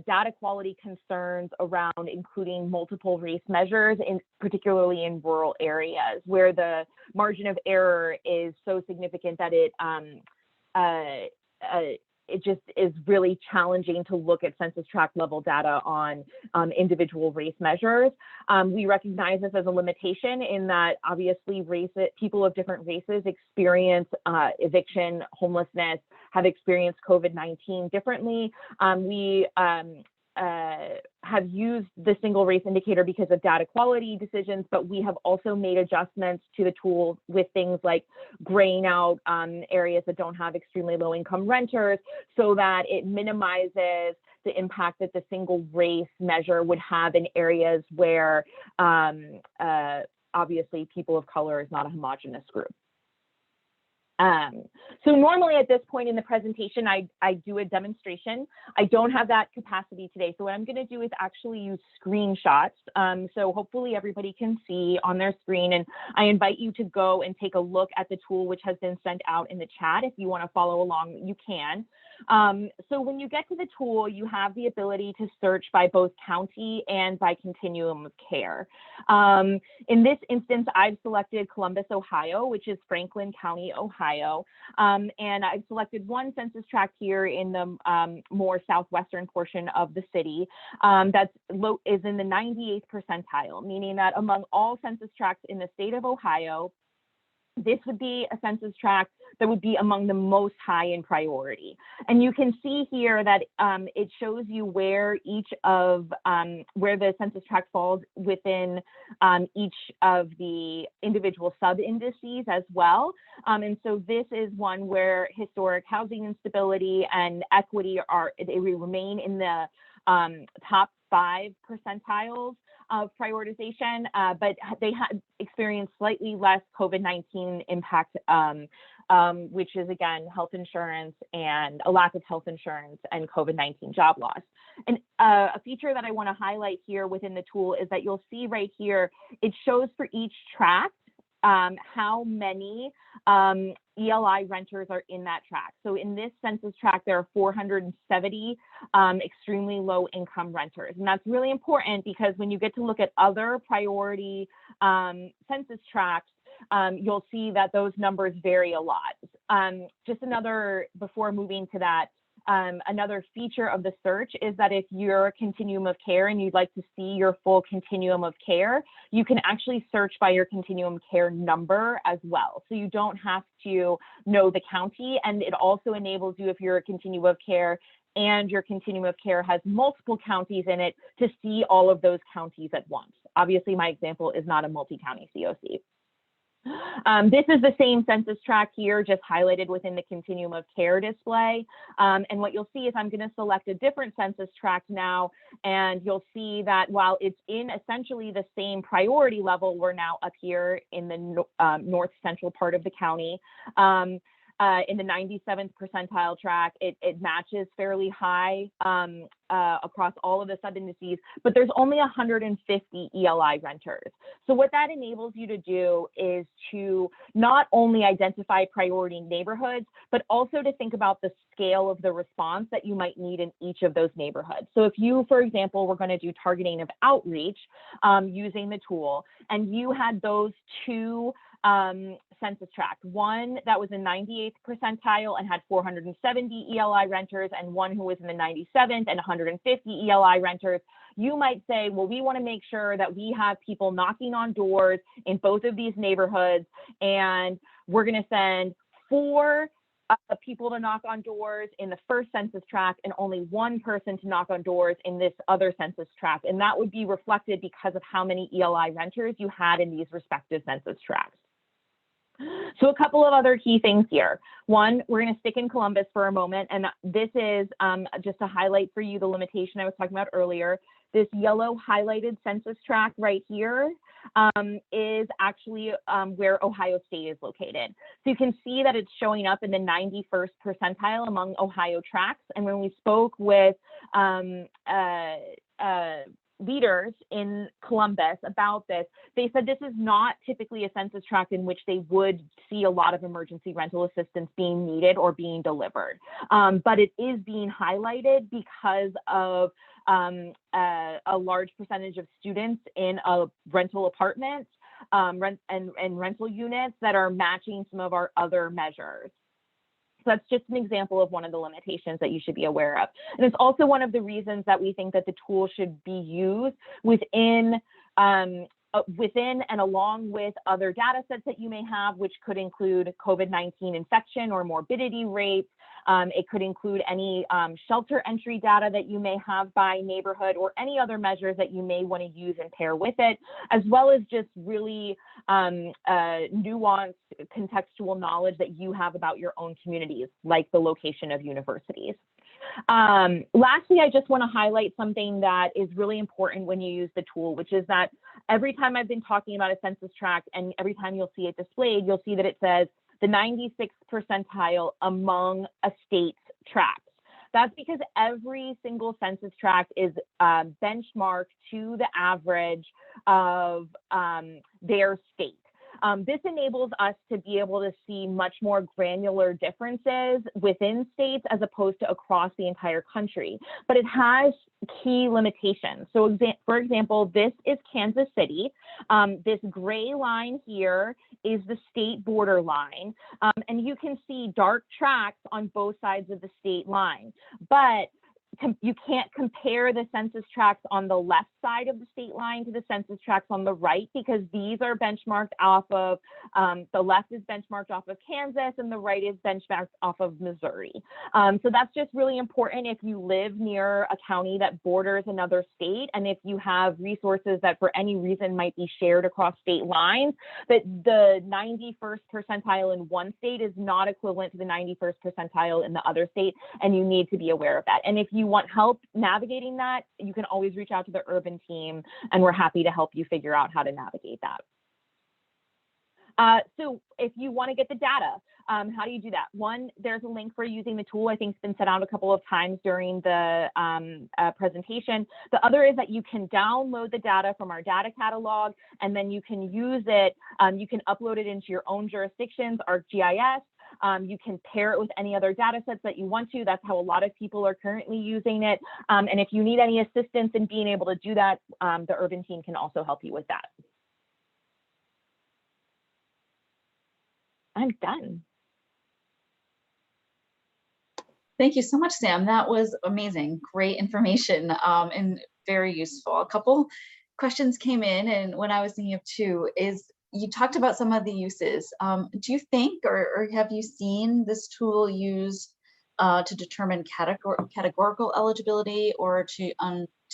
data quality concerns around including multiple race measures, particularly in rural areas where the margin of error is so significant that it just is really challenging to look at census tract level data on individual race measures. We recognize this as a limitation in that obviously people of different races experience eviction, homelessness, have experienced COVID-19 differently. We have used the single race indicator because of data quality decisions, but we have also made adjustments to the tool with things like graying out areas that don't have extremely low income renters so that it minimizes the impact that the single race measure would have in areas where obviously people of color is not a homogeneous group. So normally at this point in the presentation, I do a demonstration. I don't have that capacity today. So what I'm going to do is actually use screenshots. So hopefully everybody can see on their screen, and I invite you to go and take a look at the tool which has been sent out in the chat. If you want to follow along, you can. So when you get to the tool, you have the ability to search by both county and by continuum of care. In this instance, I've selected Columbus, Ohio, which is Franklin County, Ohio. And I've selected one census tract here in the more southwestern portion of the city that is in the 98th percentile, meaning that among all census tracts in the state of Ohio, this would be a census tract that would be among the most high in priority. And you can see here that it shows you where each of, where the census tract falls within each of the individual sub-indices as well. And so this is one where historic housing instability and equity they remain in the top 5 percentiles of prioritization, but they had experienced slightly less COVID-19 impact, which is again, health insurance and a lack of health insurance and COVID-19 job loss. And a feature that I want to highlight here within the tool is that you'll see right here, it shows for each tract how many ELI renters are in that tract. So in this census tract, there are 470 extremely low income renters. And that's really important because when you get to look at other priority census tracts, you'll see that those numbers vary a lot. Just another, before moving to that, another feature of the search is that if you're a continuum of care and you'd like to see your full continuum of care, you can actually search by your continuum of care number as well. So you don't have to know the county, and it also enables you, if you're a continuum of care and your continuum of care has multiple counties in it, to see all of those counties at once. Obviously, my example is not a multi-county COC. This is the same census tract here, just highlighted within the continuum of care display. And what you'll see is I'm going to select a different census tract now, and you'll see that while it's in essentially the same priority level, we're now up here in the north central part of the county. In the 97th percentile tract, it matches fairly high across all of the sub-indices, but there's only 150 ELI renters. So what that enables you to do is to not only identify priority neighborhoods, but also to think about the scale of the response that you might need in each of those neighborhoods. So if you, for example, were going to do targeting of outreach using the tool, and you had those two census tract, one that was in 98th percentile and had 470 ELI renters, and one who was in the 97th and 150 ELI renters, you might say, well, we want to make sure that we have people knocking on doors in both of these neighborhoods, and we're going to send 4 people to knock on doors in the first census tract and only 1 person to knock on doors in this other census tract. And that would be reflected because of how many ELI renters you had in these respective census tracts. So a couple of other key things here. One, we're going to stick in Columbus for a moment, and this is just to highlight for you the limitation I was talking about earlier. This yellow highlighted census tract right here is actually where Ohio State is located. So you can see that it's showing up in the 91st percentile among Ohio tracts. And when we spoke with leaders in Columbus about this, they said this is not typically a census tract in which they would see a lot of emergency rental assistance being needed or being delivered. But it is being highlighted because of a large percentage of students in a rental apartment and rental units that are matching some of our other measures. So that's just an example of one of the limitations that you should be aware of. And it's also one of the reasons that we think that the tool should be used within and along with other data sets that you may have, which could include COVID-19 infection or morbidity rates. It could include any shelter entry data that you may have by neighborhood, or any other measures that you may want to use and pair with it, as well as just really nuanced contextual knowledge that you have about your own communities, like the location of universities. Lastly, I just want to highlight something that is really important when you use the tool, which is that every time I've been talking about a census tract, and every time you'll see it displayed, you'll see that it says the 96th percentile among a state's tracts. That's because every single census tract is benchmarked to the average of their state. This enables us to be able to see much more granular differences within states as opposed to across the entire country. But it has key limitations. So for example, this is Kansas City. This gray line here is the state border line. And you can see dark tracks on both sides of the state line. But you can't compare the census tracts on the left side of the state line to the census tracts on the right, because these are benchmarked off of, the left is benchmarked off of Kansas and the right is benchmarked off of Missouri. So that's just really important if you live near a county that borders another state, and if you have resources that for any reason might be shared across state lines, that the 91st percentile in one state is not equivalent to the 91st percentile in the other state, and you need to be aware of that. And if you want help navigating that, you can always reach out to the urban team, and we're happy to help you figure out how to navigate that. So if you want to get the data, how do you do that? One, there's a link for using the tool. I think it's been sent out a couple of times during the presentation. The other is that you can download the data from our data catalog, and then you can use it. You can upload it into your own jurisdictions, ArcGIS. You can pair it with any other data sets that you want to. That's how a lot of people are currently using it. And if you need any assistance in being able to do that, the urban team can also help you with that. I'm done. Thank you so much, Sam. That was amazing. Great information and very useful. A couple questions came in, and when I was thinking of two is, you talked about some of the uses. Do you think, or have you seen this tool used to determine categorical eligibility, or to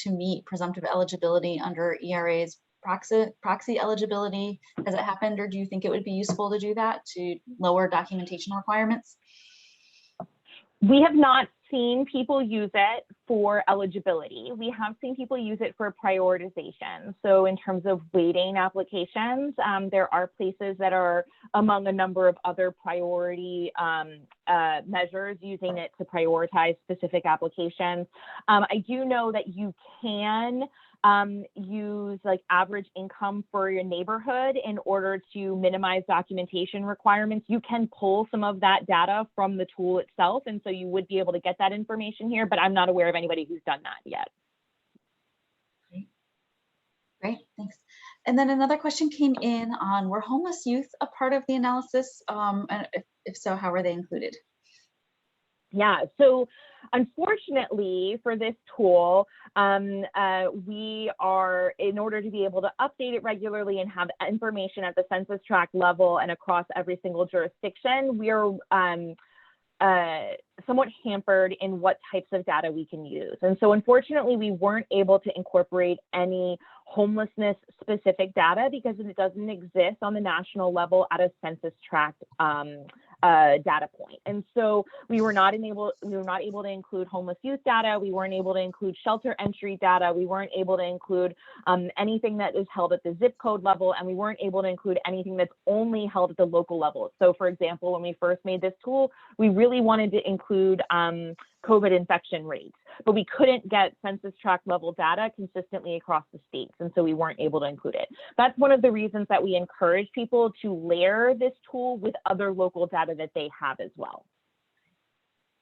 meet presumptive eligibility under ERA's proxy eligibility? Has it happened, or do you think it would be useful to do that to lower documentation requirements? We have not seen people use it for eligibility. We have seen people use it for prioritization. So in terms of weighting applications, there are places that are among a number of other priority measures using it to prioritize specific applications. I do know that you can use like average income for your neighborhood in order to minimize documentation requirements. You can pull some of that data from the tool itself, and so you would be able to get that information here, but I'm not aware of anybody who's done that yet. Great, thanks. And then another question came in on, were homeless youth a part of the analysis? And if so, how were they included? Yeah, so unfortunately for this tool, we are, in order to be able to update it regularly and have information at the census tract level and across every single jurisdiction, we are somewhat hampered in what types of data we can use. And so unfortunately, we weren't able to incorporate any homelessness specific data because it doesn't exist on the national level at a census tract data point. And so we were not able to include homeless youth data. We weren't able to include shelter entry data. We weren't able to include anything that is held at the zip code level, and we weren't able to include anything that's only held at the local level. So for example, when we first made this tool, we really wanted to include COVID infection rates, but we couldn't get census tract level data consistently across the states, and so we weren't able to include it. That's one of the reasons that we encourage people to layer this tool with other local data that they have as well.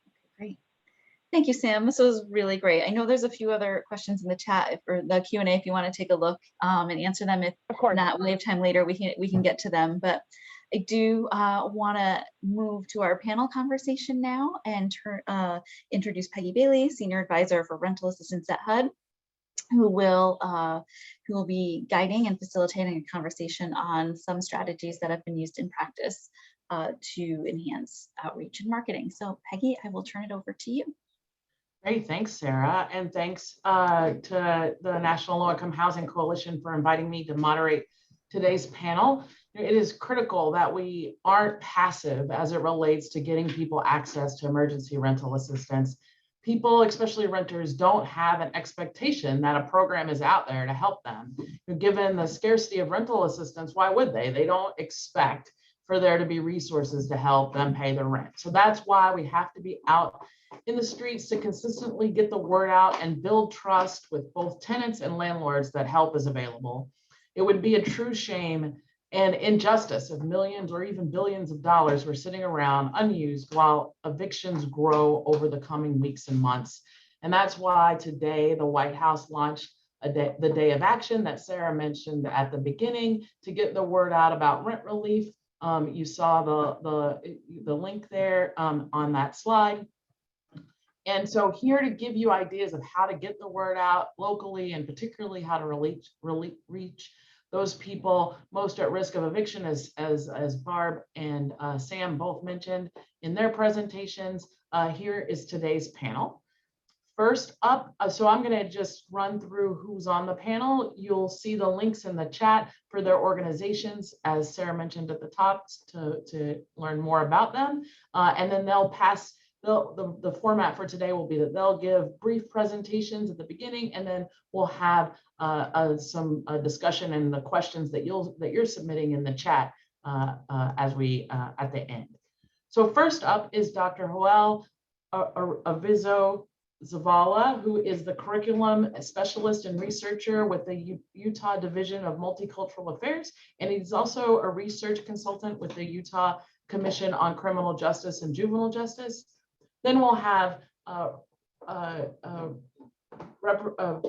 Okay, great. Thank you, Sam. This was really great. I know there's a few other questions in the chat or the Q&A if you want to take a look and answer them. If not, we have time later, we can get to them. But I do want to move to our panel conversation now and introduce Peggy Bailey, Senior Advisor for Rental Assistance at HUD, who will be guiding and facilitating a conversation on some strategies that have been used in practice to enhance outreach and marketing. So Peggy, I will turn it over to you. Great, thanks, Sarah. And thanks to the National Low Income Housing Coalition for inviting me to moderate today's panel. It is critical that we aren't passive as it relates to getting people access to emergency rental assistance. People, especially renters, don't have an expectation that a program is out there to help them. Given the scarcity of rental assistance, why would they? They don't expect for there to be resources to help them pay their rent. So that's why we have to be out in the streets to consistently get the word out and build trust with both tenants and landlords that help is available. It would be a true shame and injustice of millions or even billions of dollars were sitting around unused while evictions grow over the coming weeks and months. And that's why today the White House launched the Day of Action that Sarah mentioned at the beginning to get the word out about rent relief. You saw the link there on that slide. And so here to give you ideas of how to get the word out locally and particularly how to reach those people most at risk of eviction, as Barb and Sam both mentioned in their presentations. Here is today's panel. First up, so I'm going to just run through who's on the panel. You'll see the links in the chat for their organizations, as Sarah mentioned at the top, to learn more about them. And then they'll pass, the format for today will be that they'll give brief presentations at the beginning, and then we'll have some discussion and the questions that you're submitting in the chat as we at the end. So first up is Dr. Joél Arvizo-Zavala, who is the curriculum specialist and researcher with the Utah Division of Multicultural Affairs, and he's also a research consultant with the Utah Commission on Criminal Justice and Juvenile Justice. Then we'll have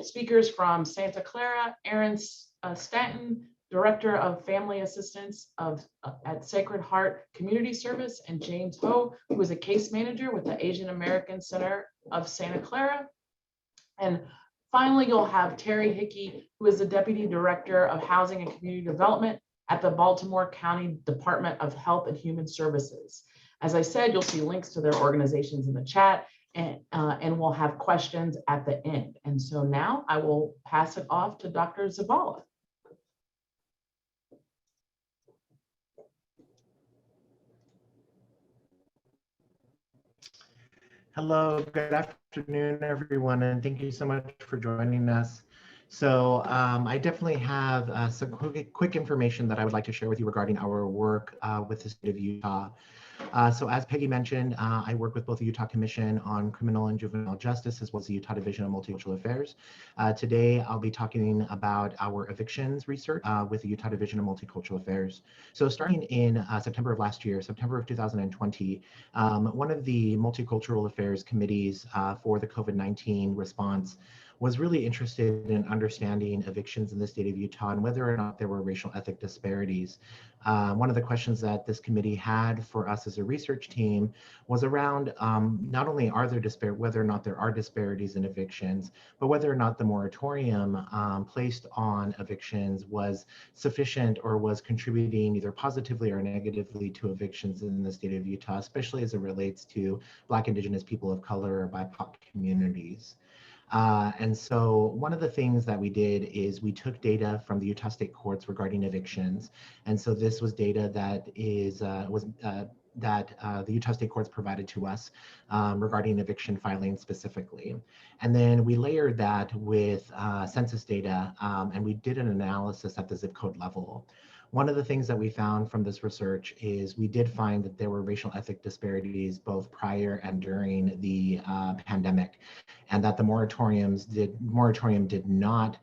speakers from Santa Clara, Erin Stanton, Director of Family Assistance at Sacred Heart Community Service, and James Ho, who is a case manager with the Asian American Center of Santa Clara. And finally, you'll have Terry Hickey, who is the Deputy Director of Housing and Community Development at the Baltimore County Department of Health and Human Services. As I said, you'll see links to their organizations in the chat, and we'll have questions at the end. And so now I will pass it off to Dr. Zavala. Hello, good afternoon, everyone, and thank you so much for joining us. So I definitely have some quick information that I would like to share with you regarding our work with the state of Utah. So as Peggy mentioned, I work with both the Utah Commission on Criminal and Juvenile Justice as well as the Utah Division of Multicultural Affairs. Today, I'll be talking about our evictions research with the Utah Division of Multicultural Affairs. So starting in September of last year, September of 2020, one of the Multicultural Affairs committees for the COVID-19 response was really interested in understanding evictions in the state of Utah and whether or not there were racial ethnic disparities. One of the questions that this committee had for us as a research team was around not only whether or not there are disparities in evictions, but whether or not the moratorium placed on evictions was sufficient or was contributing either positively or negatively to evictions in the state of Utah, especially as it relates to Black, Indigenous, people of color, or BIPOC communities. And so one of the things that we did is we took data from the Utah State Courts regarding evictions. And so this was data that the Utah State Courts provided to us regarding eviction filing specifically. And then we layered that with census data, and we did an analysis at the zip code level. One of the things that we found from this research is we did find that there were racial ethnic disparities both prior and during the pandemic, and that the moratorium did not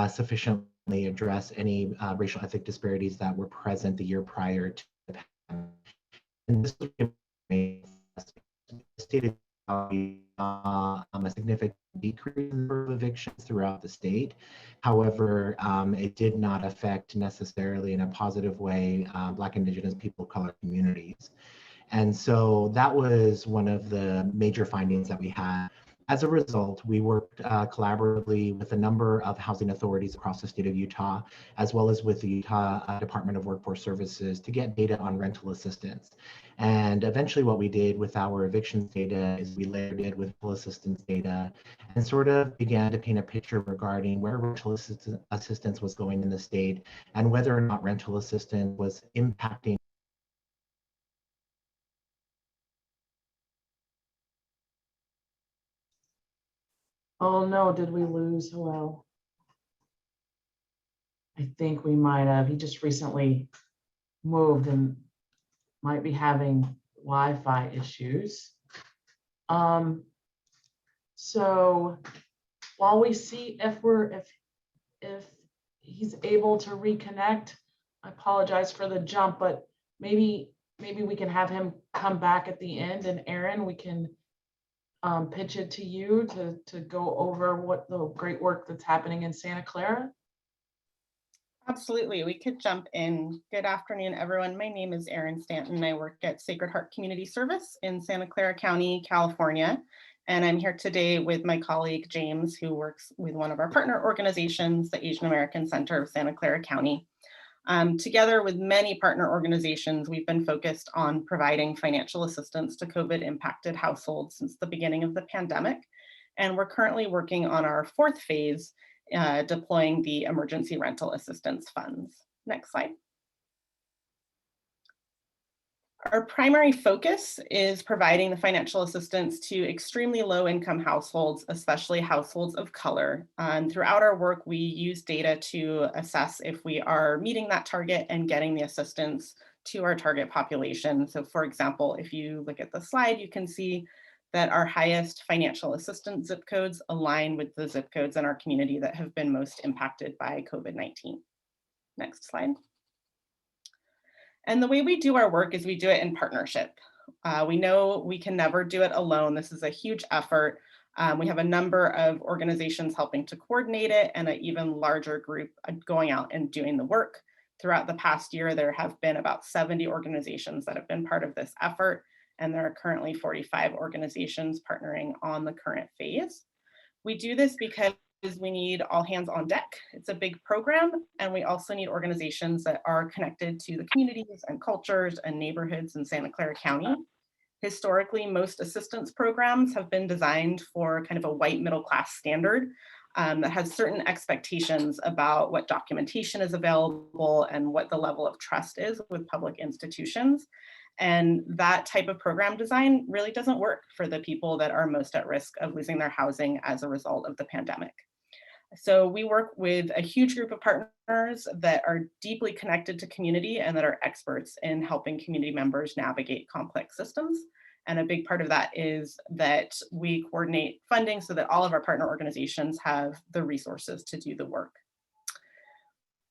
sufficiently address any racial ethnic disparities that were present the year prior to the pandemic. And this stated a significant decrease in the number of evictions throughout the state. However, it did not affect necessarily in a positive way Black, Indigenous, people of color communities. And so that was one of the major findings that we had. As a result, we worked collaboratively with a number of housing authorities across the state of Utah, as well as with the Utah Department of Workforce Services to get data on rental assistance. And eventually what we did with our evictions data is we layered it with rental assistance data and sort of began to paint a picture regarding where rental assistance was going in the state and whether or not rental assistance was impacting. Oh no, did we lose Joél? I think we might have. He just recently moved and might be having Wi-Fi issues. So while we see if he's able to reconnect, I apologize for the jump, but maybe we can have him come back at the end, and Erin, we can pitch it to you to go over what the great work that's happening in Santa Clara. Absolutely, we could jump in. Good afternoon, everyone. My name is Erin Stanton. I work at Sacred Heart Community Service in Santa Clara County, California. And I'm here today with my colleague, James, who works with one of our partner organizations, the Asian American Center of Santa Clara County. Together with many partner organizations, we've been focused on providing financial assistance to COVID impacted households since the beginning of the pandemic. And we're currently working on our fourth phase, deploying the emergency rental assistance funds. Next slide. Our primary focus is providing the financial assistance to extremely low income households, especially households of color. Throughout our work, we use data to assess if we are meeting that target and getting the assistance to our target population. So for example, if you look at the slide, you can see that our highest financial assistance zip codes align with the zip codes in our community that have been most impacted by COVID-19. Next slide. And the way we do our work is we do it in partnership. We know we can never do it alone. This is a huge effort. We have a number of organizations helping to coordinate it and an even larger group going out and doing the work. Throughout the past year, there have been about 70 organizations that have been part of this effort, and there are currently 45 organizations partnering on the current phase. We do this because we need all hands on deck. It's a big program, and we also need organizations that are connected to the communities and cultures and neighborhoods in Santa Clara County. Historically, most assistance programs have been designed for kind of a white middle class standard that has certain expectations about what documentation is available and what the level of trust is with public institutions. And that type of program design really doesn't work for the people that are most at risk of losing their housing as a result of the pandemic. So we work with a huge group of partners that are deeply connected to community and that are experts in helping community members navigate complex systems. And a big part of that is that we coordinate funding so that all of our partner organizations have the resources to do the work.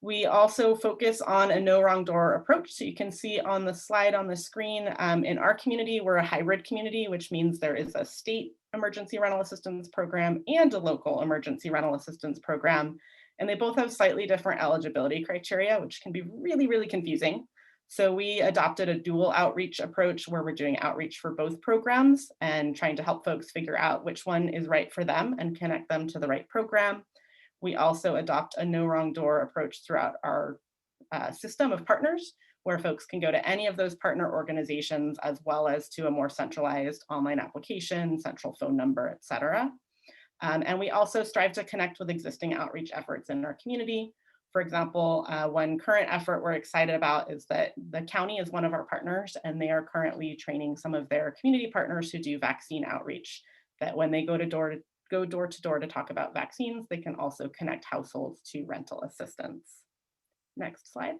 We also focus on a no wrong door approach. So you can see on the slide on the screen, in our community, we're a hybrid community, which means there is a state emergency rental assistance program and a local emergency rental assistance program. And they both have slightly different eligibility criteria, which can be really, really confusing. So we adopted a dual outreach approach where we're doing outreach for both programs and trying to help folks figure out which one is right for them and connect them to the right program. We also adopt a no wrong door approach throughout our system of partners, where folks can go to any of those partner organizations, as well as to a more centralized online application, central phone number, et cetera. And we also strive to connect with existing outreach efforts in our community. For example, one current effort we're excited about is that the county is one of our partners, and they are currently training some of their community partners who do vaccine outreach, that when they go door to door to talk about vaccines, they can also connect households to rental assistance. Next slide.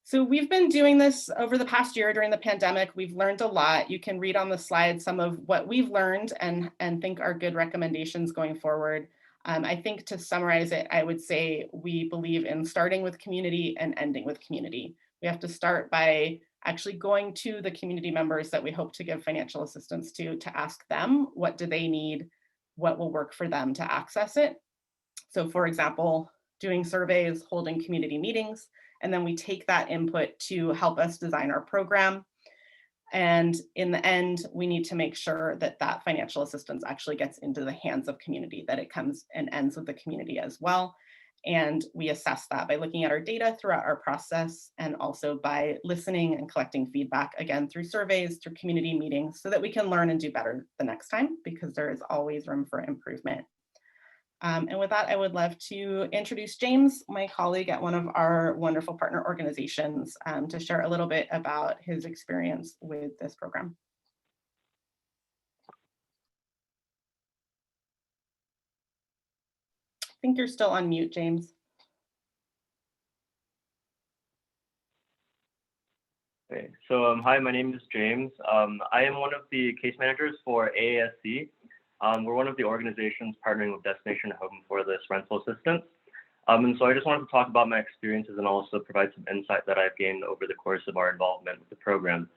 So we've been doing this over the past year during the pandemic. We've learned a lot. You can read on the slide some of what we've learned and think are good recommendations going forward. I think to summarize it, I would say we believe in starting with community and ending with community. We have to start by actually going to the community members that we hope to give financial assistance to ask them, what do they need, what will work for them to access it. So for example, doing surveys, holding community meetings, and then we take that input to help us design our program. And in the end, we need to make sure that that financial assistance actually gets into the hands of community, that it comes and ends with the community as well. And we assess that by looking at our data throughout our process, and also by listening and collecting feedback, again, through surveys, through community meetings, so that we can learn and do better the next time, because there is always room for improvement. And with that, I would love to introduce James, my colleague at one of our wonderful partner organizations, to share a little bit about his experience with this program. I think you're still on mute, James. Okay, so hi, my name is James. I am one of the case managers for AASC. We're one of the organizations partnering with Destination Home for this rental assistance. And so I just wanted to talk about my experiences and also provide some insight that I've gained over the course of our involvement with the program.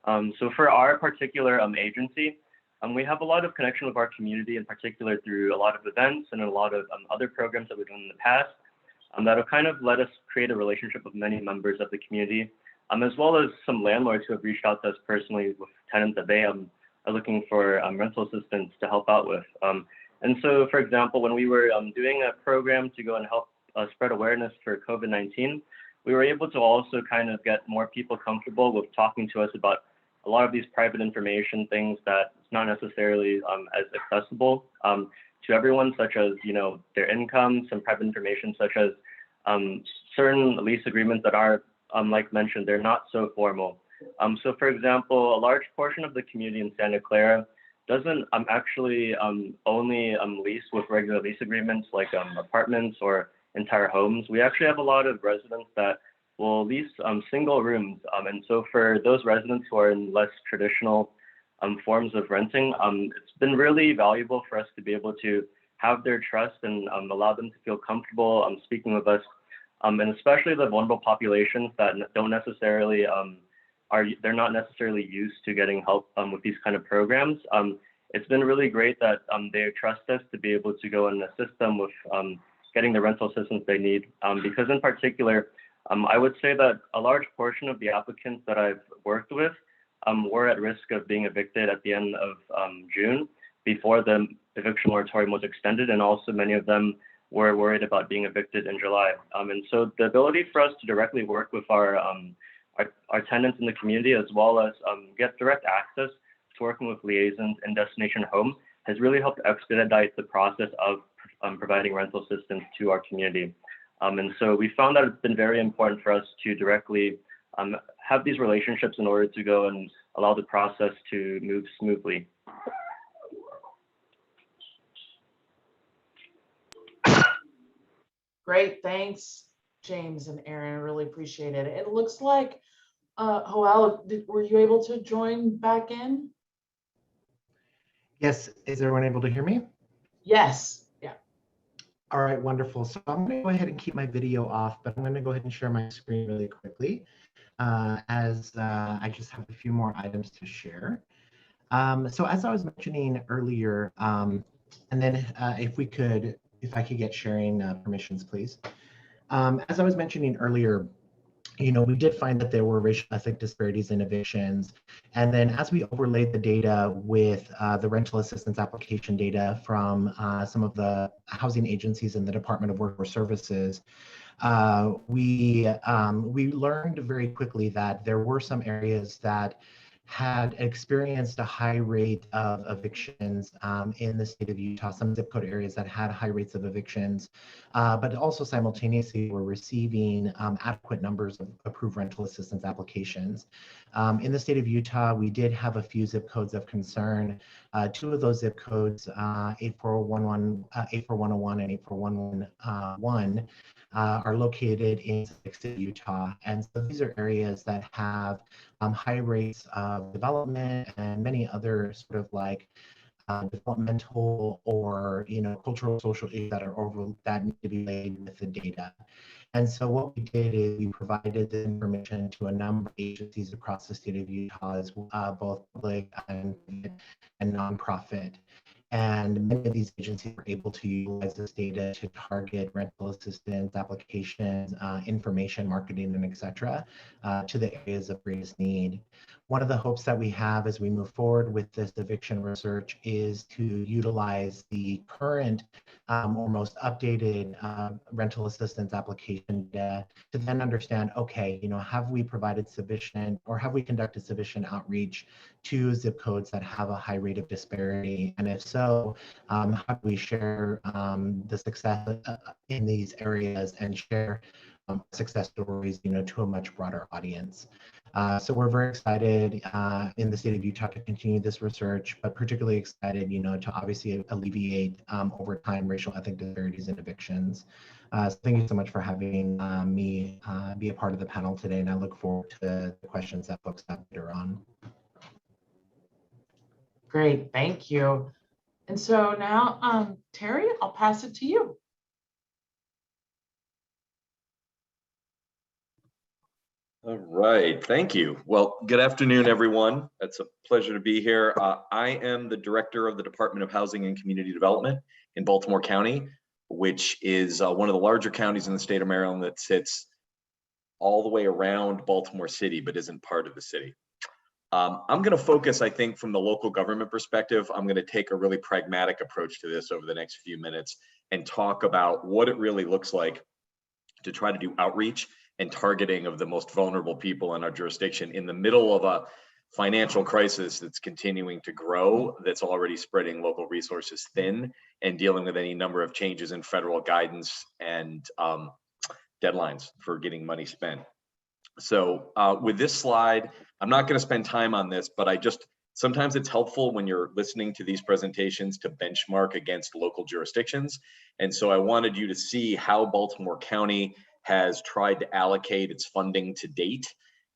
So for our particular agency, we have a lot of connection with our community, in particular through a lot of events and a lot of other programs that we've done in the past that have kind of let us create a relationship with many members of the community, as well as some landlords who have reached out to us personally with tenants that they are looking for rental assistance to help out with. And so, for example, when we were doing a program to go and help spread awareness for COVID-19, we were able to also kind of get more people comfortable with talking to us about a lot of these private information things that it's not necessarily as accessible to everyone, such as, you know, their income, some private information, such as certain lease agreements that are, like mentioned, they're not so formal. So for example, a large portion of the community in Santa Clara doesn't actually only lease with regular lease agreements like apartments or entire homes. We actually have a lot of residents that will lease single rooms. And so for those residents who are in less traditional forms of renting, it's been really valuable for us to be able to have their trust and allow them to feel comfortable speaking with us. And especially the vulnerable populations that don't necessarily, they're not necessarily used to getting help with these kind of programs. It's been really great that they trust us to be able to go and assist them with getting the rental assistance they need. Because in particular, I would say that a large portion of the applicants that I've worked with were at risk of being evicted at the end of June before the eviction moratorium was extended, and also many of them were worried about being evicted in July. And so the ability for us to directly work with our tenants in the community, as well as get direct access to working with liaisons in Destination Home, has really helped expedite the process of providing rental assistance to our community. And so we found that it's been very important for us to directly have these relationships in order to go and allow the process to move smoothly. Great, thanks, James and Erin. I really appreciate it. It looks like, Joél, were you able to join back in? Yes, is everyone able to hear me? Yes, yeah. All right, wonderful. So I'm going to go ahead and keep my video off, but I'm going to go ahead and share my screen really quickly as I just have a few more items to share. So as I was mentioning earlier, and then if I could get sharing permissions, please. As I was mentioning earlier, you know, we did find that there were racial ethnic disparities in evictions. And then as we overlaid the data with the rental assistance application data from some of the housing agencies in the Department of Workforce Services, we learned very quickly that there were some areas that had experienced a high rate of evictions in the state of Utah, some zip code areas that had high rates of evictions, but also simultaneously were receiving adequate numbers of approved rental assistance applications. In the state of Utah, we did have a few zip codes of concern. Two of those zip codes, 84101 and 84111, are located in Utah. And so these are areas that have high rates of development and many other sort of like developmental or, you know, cultural, social issues that need to be laid with the data. And so what we did is we provided this information to a number of agencies across the state of Utah, both public and nonprofit. And many of these agencies were able to utilize this data to target rental assistance applications, information, marketing, and et cetera, to the areas of greatest need. One of the hopes that we have as we move forward with this eviction research is to utilize the current or most updated rental assistance application data to then understand, okay, you know, have we provided sufficient or have we conducted sufficient outreach to zip codes that have a high rate of disparity? And if so, how do we share the success in these areas and share success stories, you know, to a much broader audience? So we're very excited in the state of Utah to continue this research, but particularly excited, you know, to obviously alleviate over time racial ethnic disparities in evictions. So thank you so much for having me be a part of the panel today, and I look forward to the questions that folks have later on. Great, thank you. And so now, Terry, I'll pass it to you. All right, thank you. Well, good afternoon, everyone. It's a pleasure to be here. I am the director of the Department of Housing and Community Development in Baltimore County, which is one of the larger counties in the state of Maryland that sits all the way around Baltimore City, but isn't part of the city. I'm going to focus, I think, from the local government perspective. I'm going to take a really pragmatic approach to this over the next few minutes and talk about what it really looks like to try to do outreach and targeting of the most vulnerable people in our jurisdiction in the middle of a financial crisis that's continuing to grow, that's already spreading local resources thin, and dealing with any number of changes in federal guidance and deadlines for getting money spent. So with this slide, I'm not going to spend time on this, but sometimes it's helpful when you're listening to these presentations to benchmark against local jurisdictions. And so I wanted you to see how Baltimore County has tried to allocate its funding to date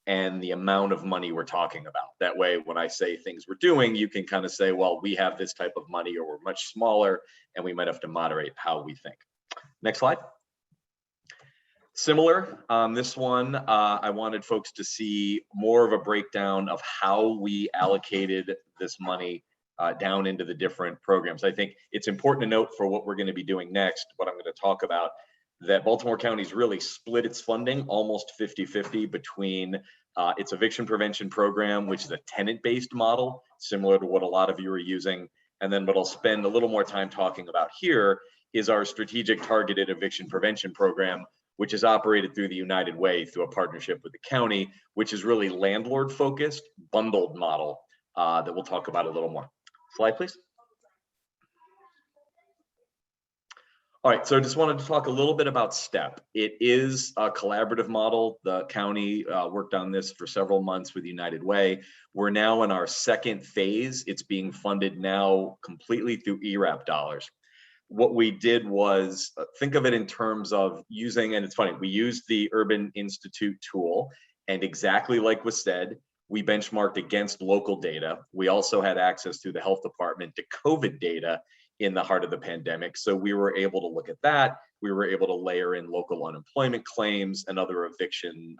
and the amount of money we're talking about. That way, when I say things we're doing, you can kind of say, well, we have this type of money, or we're much smaller, and we might have to moderate how we think. Next slide. Similar on this one, I wanted folks to see more of a breakdown of how we allocated this money down into the different programs. I think it's important to note for what we're going to be doing next, what I'm going to talk about, that Baltimore County's really split its funding almost 50-50 between its eviction prevention program, which is a tenant-based model, similar to what a lot of you are using. And then what I'll spend a little more time talking about here is our strategic targeted eviction prevention program, which is operated through the United Way through a partnership with the county, which is really landlord-focused, bundled model that we'll talk about a little more. Slide, please. All right, so I just wanted to talk a little bit about STEP. It is a collaborative model. The county worked on this for several months with United Way. We're now in our second phase. It's being funded now completely through ERAP dollars. What we did was think of it in terms of using, and it's funny, we used the Urban Institute tool, and exactly like was said, we benchmarked against local data. We also had access through the health department to COVID data in the heart of the pandemic. So we were able to look at that. We were able to layer in local unemployment claims and other eviction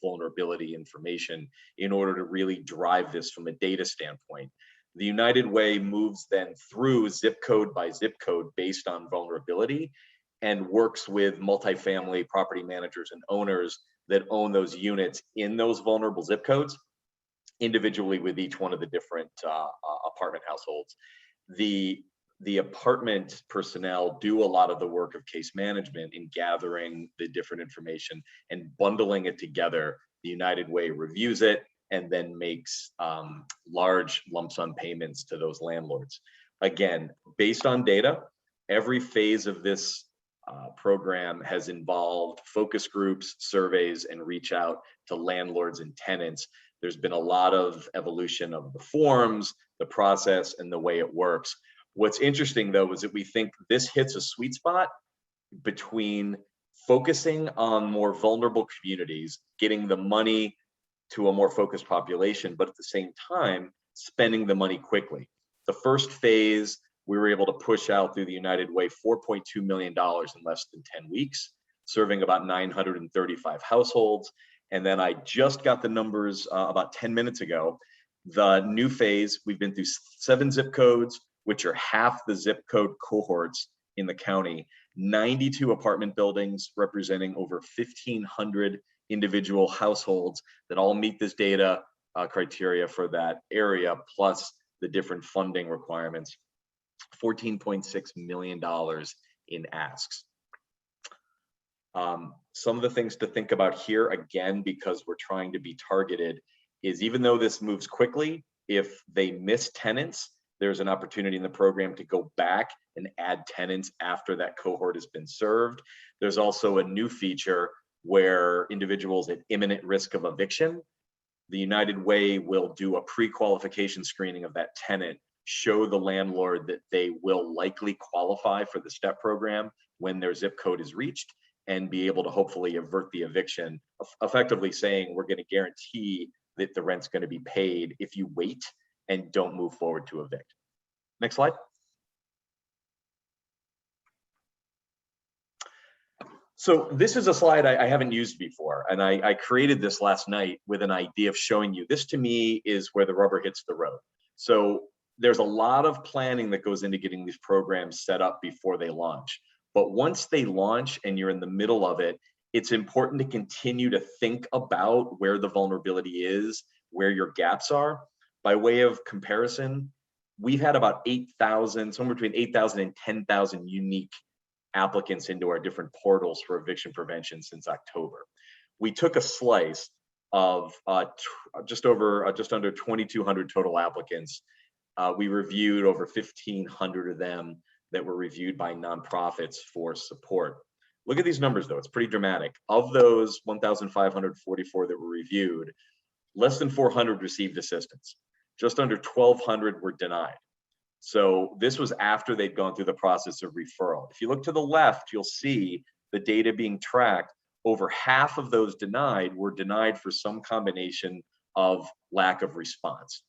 vulnerability information in order to really drive this from a data standpoint. The United Way moves then through zip code by zip code based on vulnerability and works with multifamily property managers and owners that own those units in those vulnerable zip codes individually with each one of the different apartment households. The apartment personnel do a lot of the work of case management in gathering the different information and bundling it together. The United Way reviews it and then makes large lump sum payments to those landlords. Again, based on data, every phase of this program has involved focus groups, surveys, and reach out to landlords and tenants. There's been a lot of evolution of the forms, the process, and the way it works. What's interesting, though, is that we think this hits a sweet spot between focusing on more vulnerable communities, getting the money to a more focused population, but at the same time, spending the money quickly. The first phase, we were able to push out through the United Way $4.2 million in less than 10 weeks, serving about 935 households. And then I just got the numbers about 10 minutes ago. The new phase, we've been through 7 zip codes, which are half the zip code cohorts in the county, 92 apartment buildings representing over 1,500 individual households that all meet this data criteria for that area, plus the different funding requirements, $14.6 million in asks. Some of the things to think about here, again, because we're trying to be targeted, is even though this moves quickly, if they miss tenants, there's an opportunity in the program to go back and add tenants after that cohort has been served. There's also a new feature where individuals at imminent risk of eviction, the United Way will do a pre-qualification screening of that tenant, show the landlord that they will likely qualify for the STEP program when their zip code is reached, and be able to hopefully avert the eviction, effectively saying we're going to guarantee that the rent's going to be paid if you wait and don't move forward to evict. Next slide. So this is a slide I haven't used before, and I created this last night with an idea of showing you. This to me is where the rubber hits the road. So there's a lot of planning that goes into getting these programs set up before they launch. But once they launch and you're in the middle of it, it's important to continue to think about where the vulnerability is, where your gaps are. By way of comparison, we've had about 8,000, somewhere between 8,000 and 10,000 unique applicants into our different portals for eviction prevention since October. We took a slice of just under 2,200 total applicants. We reviewed over 1,500 of them that were reviewed by nonprofits for support. Look at these numbers though, it's pretty dramatic. Of those 1,544 that were reviewed, less than 400 received assistance. Just under 1,200 were denied. So this was after they'd gone through the process of referral. If you look to the left, you'll see the data being tracked. Over half of those denied were denied for some combination of lack of response.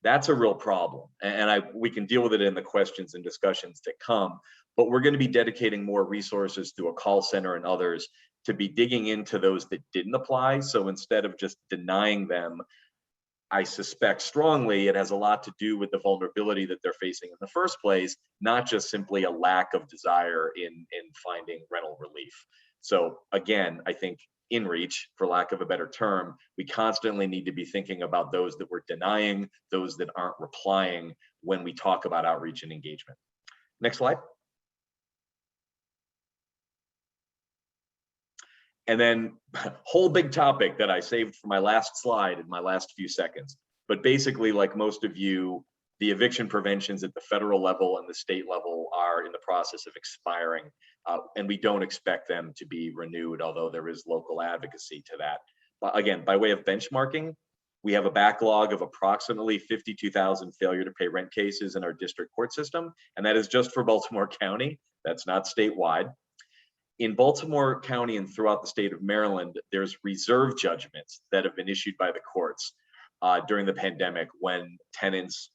That's a real problem. And we can deal with it in the questions and discussions that come, but we're going to be dedicating more resources through a call center and others to be digging into those that didn't apply. So instead of just denying them, I suspect strongly it has a lot to do with the vulnerability that they're facing in the first place, not just simply a lack of desire in finding rental relief. So again, I think in reach, for lack of a better term, we constantly need to be thinking about those that we're denying, those that aren't replying when we talk about outreach and engagement. Next slide. And then whole big topic that I saved for my last slide in my last few seconds. But basically, like most of you, the eviction preventions at the federal level and the state level are in the process of expiring. And we don't expect them to be renewed, although there is local advocacy to that. But again, by way of benchmarking, we have a backlog of approximately 52,000 failure to pay rent cases in our district court system. And that is just for Baltimore County. That's not statewide. In Baltimore County and throughout the state of Maryland, there's reserve judgments that have been issued by the courts during the pandemic when tenants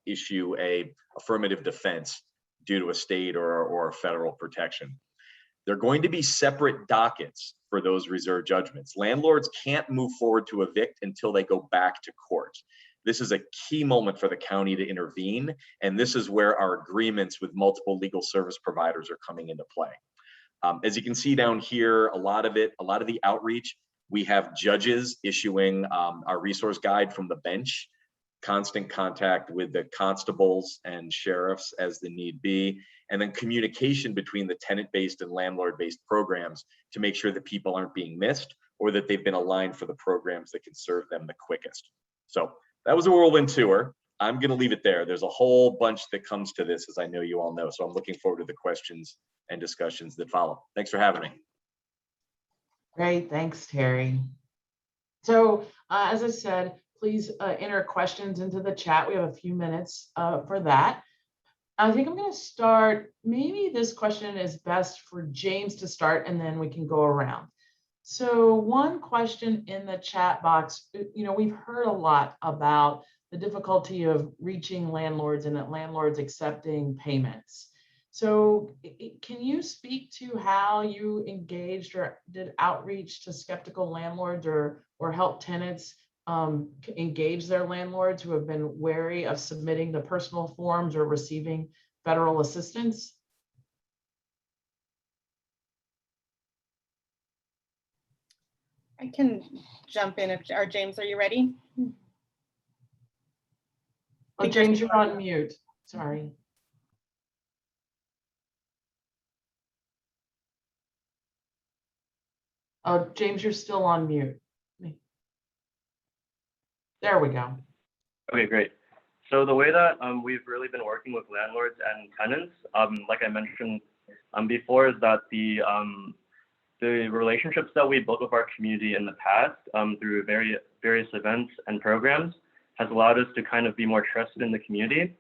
issue a affirmative defense due to a state or a federal protection. They're going to be separate dockets for those reserve judgments. Landlords can't move forward to evict until they go back to court. This is a key moment for the county to intervene, and this is where our agreements with multiple legal service providers are coming into play. As you can see down here, a lot of the outreach, we have judges issuing our resource guide from the bench, constant contact with the constables and sheriffs as the need be, and then communication between the tenant-based and landlord-based programs to make sure that people aren't being missed or that they've been aligned for the programs that can serve them the quickest. So that was a whirlwind tour. I'm going to leave it there. There's a whole bunch that comes to this, as I know you all know. So I'm looking forward to the questions and discussions that follow. Thanks for having me. Great, thanks, Terry. So as I said, please enter questions into the chat. We have a few minutes for that. I think I'm going to start. Maybe this question is best for James to start, and then we can go around. So one question in the chat box, we've heard a lot about the difficulty of reaching landlords and that landlords accepting payments. So can you speak to how you engaged or did outreach to skeptical landlords or help tenants engage their landlords who have been wary of submitting the personal forms or receiving federal assistance? I can jump in or James, are you ready? Oh, James, you're on mute. Sorry. Oh, James, you're still on mute. There we go. Okay, great. So the way that we've really been working with landlords and tenants, like I mentioned before, is that the relationships that we built with our community in the past through various events and programs has allowed us to kind of be more trusted in the community.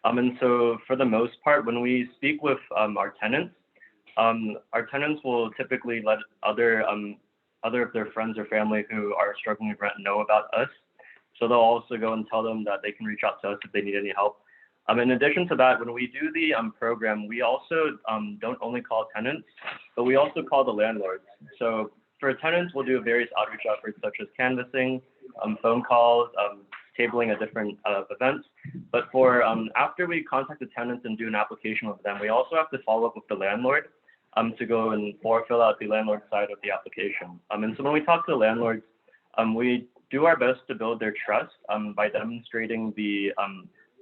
And so for the most part, when we speak with our tenants will typically let other of their friends or family who are struggling with rent know about us. So they'll also go and tell them that they can reach out to us if they need any help. In addition to that, when we do the program, we also don't only call tenants, but we also call the landlords. So for tenants, we'll do various outreach efforts such as canvassing, phone calls, tabling at different events. But for after we contact the tenants and do an application with them, we also have to follow up with the landlord to go and fill out the landlord side of the application. And so when we talk to the landlords, we do our best to build their trust by demonstrating the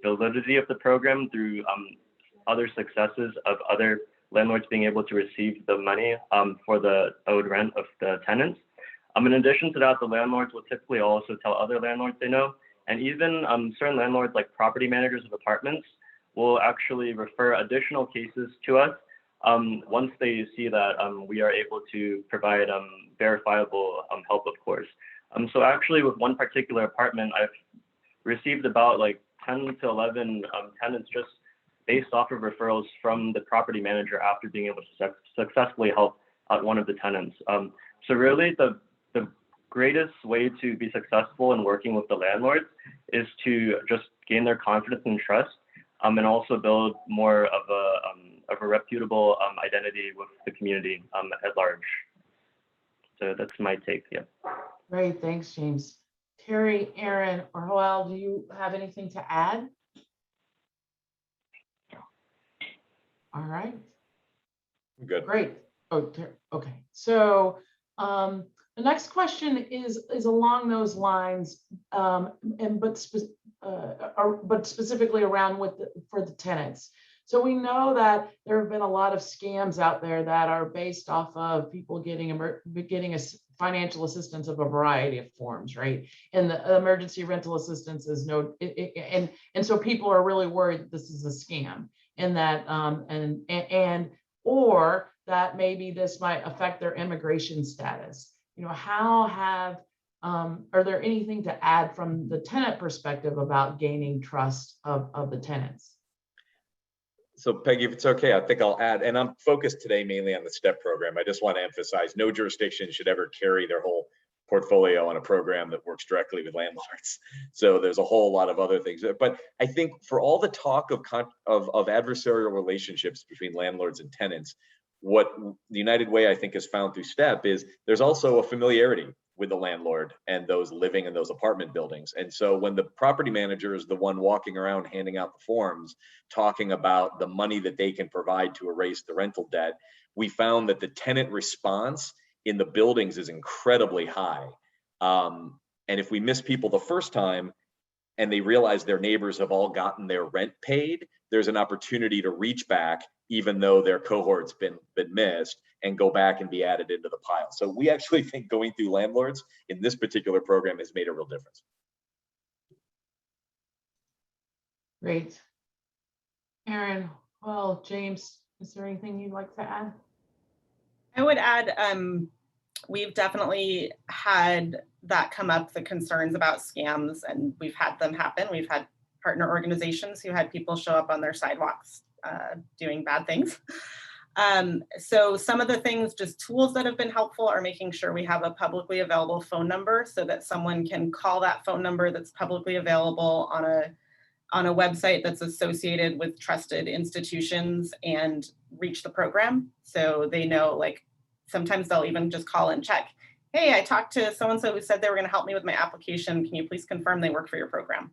validity of the program through other successes of other landlords being able to receive the money for the owed rent of the tenants. In addition to that, the landlords will typically also tell other landlords they know, and even certain landlords like property managers of apartments will actually refer additional cases to us once they see that we are able to provide verifiable help, of course. So actually with one particular apartment, I've received about like 10 to 11 tenants just based off of referrals from the property manager after being able to successfully help out one of the tenants. So really the greatest way to be successful in working with the landlords is to just gain their confidence and trust, and also build more of a reputable identity with the community at large. So that's my take, yeah. Great, thanks, James. Terry, Erin, or Joél, do you have anything to add? All right. Good. Great. Oh, okay. So the next question is along those lines, but specifically around for the tenants. So we know that there have been a lot of scams out there that are based off of people getting a financial assistance of a variety of forms, right? And the emergency rental assistance is and so people are really worried that this is a scam, and that or that maybe this might affect their immigration status. Are there anything to add from the tenant perspective about gaining trust of the tenants? So Peggy, if it's okay, I think I'll add, and I'm focused today mainly on the STEP program. I just want to emphasize no jurisdiction should ever carry their whole portfolio on a program that works directly with landlords. So there's a whole lot of other things. But I think for all the talk of adversarial relationships between landlords and tenants, what the United Way I think has found through STEP is there's also a familiarity with the landlord and those living in those apartment buildings. And so when the property manager is the one walking around handing out the forms, talking about the money that they can provide to erase the rental debt, we found that the tenant response in the buildings is incredibly high. And if we miss people the first time and they realize their neighbors have all gotten their rent paid, there's an opportunity to reach back even though their cohort's been missed, and go back and be added into the pile. So we actually think going through landlords in this particular program has made a real difference. Great. Erin, well, James, is there anything you'd like to add? I would add, we've definitely had that come up, the concerns about scams, and we've had them happen. We've had partner organizations who had people show up on their sidewalks doing bad things. So some of the things, just tools that have been helpful, are making sure we have a publicly available phone number so that someone can call that phone number that's publicly available on a website that's associated with trusted institutions and reach the program. So they know, like, sometimes they'll even just call and check, hey, I talked to so-and-so who said they were going to help me with my application. Can you please confirm they work for your program?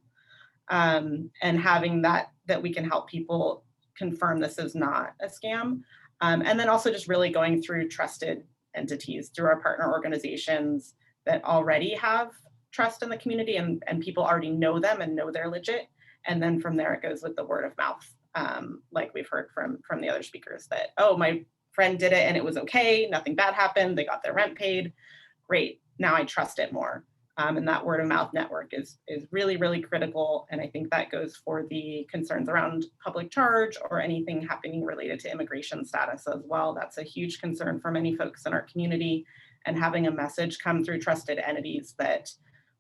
And having that we can help people confirm this is not a scam. And then also just really going through trusted entities, through our partner organizations that already have trust in the community, and people already know them and know they're legit. And then from there it goes with the word of mouth, like we've heard from the other speakers, that, oh, my friend did it and it was okay, nothing bad happened, they got their rent paid, great, now I trust it more. And that word of mouth network is really, really critical. And I think that goes for the concerns around public charge or anything happening related to immigration status as well. That's a huge concern for many folks in our community, and having a message come through trusted entities that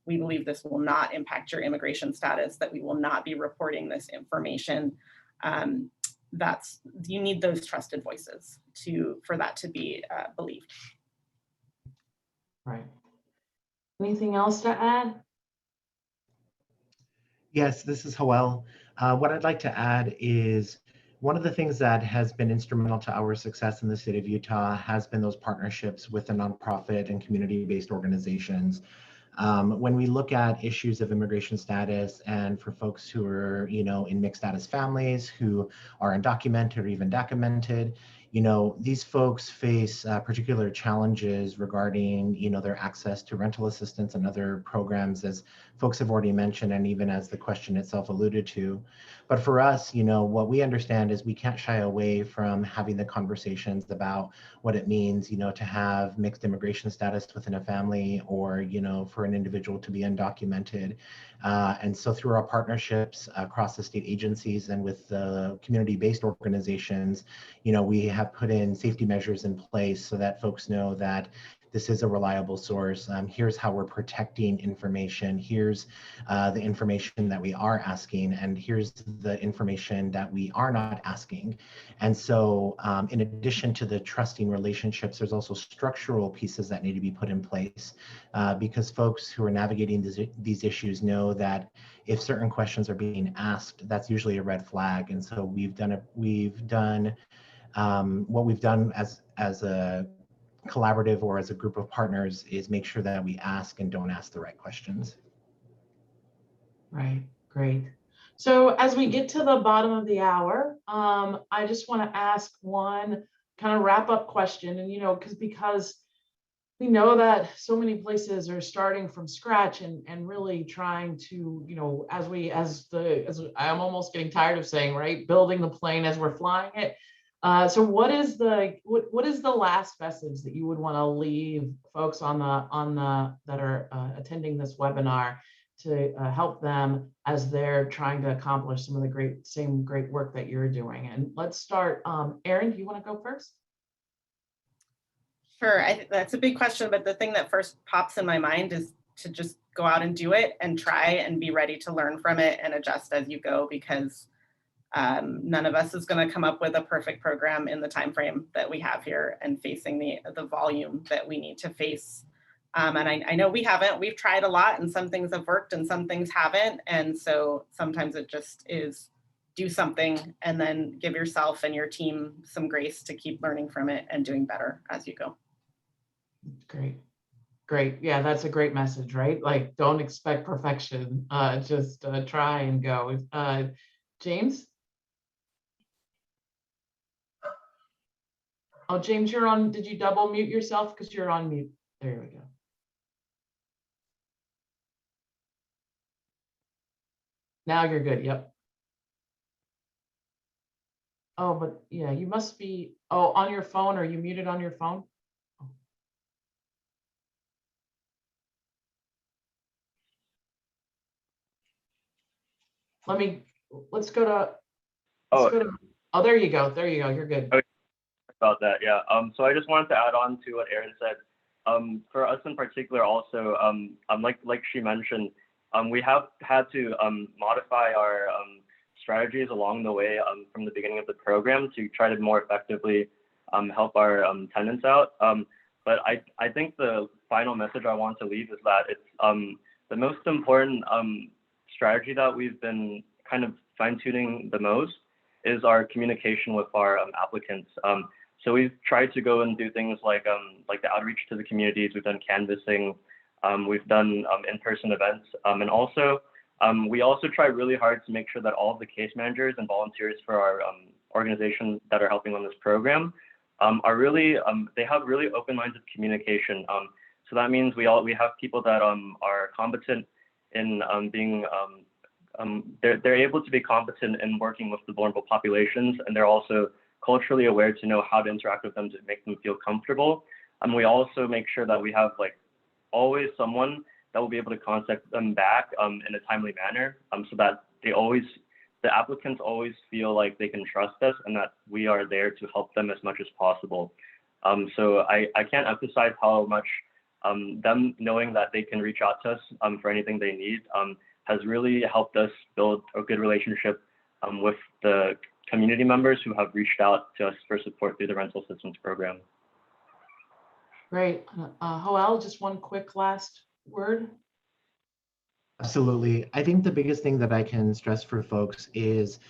we believe this will not impact your immigration status, that we will not be reporting this information. You need those trusted voices for that to be believed. Right. Anything else to add? Yes, this is Joél. What I'd like to add is one of the things that has been instrumental to our success in the state of Utah has been those partnerships with the nonprofit and community-based organizations. When we look at issues of immigration status and for folks who are, in mixed status families, who are undocumented or even documented, these folks face particular challenges regarding, their access to rental assistance and other programs, as folks have already mentioned, and even as the question itself alluded to. But for us, what we understand is we can't shy away from having the conversations about what it means, to have mixed immigration status within a family, or, for an individual to be undocumented. And so through our partnerships across the state agencies and with the community-based organizations, we have put in safety measures in place so that folks know that this is a reliable source. Here's how we're protecting information. Here's the information that we are asking, and here's the information that we are not asking. And so in addition to the trusting relationships, there's also structural pieces that need to be put in place because folks who are navigating these issues know that if certain questions are being asked, that's usually a red flag. And so what we've done as a collaborative or as a group of partners is make sure that we ask and don't ask the right questions. Right, great. So as we get to the bottom of the hour, I just want to ask one kind of wrap up question. And, because we know that so many places are starting from scratch and really trying to, I'm almost getting tired of saying, right, building the plane as we're flying it. So what is the last message that you would want to leave folks that are attending this webinar to help them as they're trying to accomplish some of the same great work that you're doing? And let's start. Erin, do you want to go first? Sure, I think that's a big question, but the thing that first pops in my mind is to just go out and do it and try and be ready to learn from it and adjust as you go, because none of us is going to come up with a perfect program in the time frame that we have here and facing the volume that we need to face. And I know we haven't. We've tried a lot, and some things have worked and some things haven't. And so sometimes it just is do something and then give yourself and your team some grace to keep learning from it and doing better as you go. Great. Yeah, that's a great message, right? Like, don't expect perfection. Just try and go. James? Oh, James, you're on. Did you double mute yourself? Because you're on mute. There we go. Now you're good. Yep. Oh, but yeah, you must be. Oh, on your phone. Are you muted on your phone? Let's go to. Oh, there you go. There you go. You're good. Okay. About that, yeah. So I just wanted to add on to what Erin said. For us in particular, also, like she mentioned, we have had to modify our strategies along the way from the beginning of the program to try to more effectively help our tenants out. But I think the final message I want to leave is that it's the most important strategy that we've been kind of fine-tuning the most is our communication with our applicants. So we've tried to go and do things like the outreach to the communities. We've done canvassing. We've done in-person events. And also, we also try really hard to make sure that all of the case managers and volunteers for our organizations that are helping on this program are really, they have really open lines of communication. So that means we have people that are competent in they're able to be competent in working with the vulnerable populations, and they're also culturally aware to know how to interact with them to make them feel comfortable. And we also make sure that we have always someone that will be able to contact them back in a timely manner, so that the applicants always feel like they can trust us and that we are there to help them as much as possible. So I can't emphasize how much them knowing that they can reach out to us for anything they need has really helped us build a good relationship with the community members who have reached out to us for support through the rental assistance program. Great. Joél, just one quick last word. Absolutely. I think the biggest thing that I can stress for folks is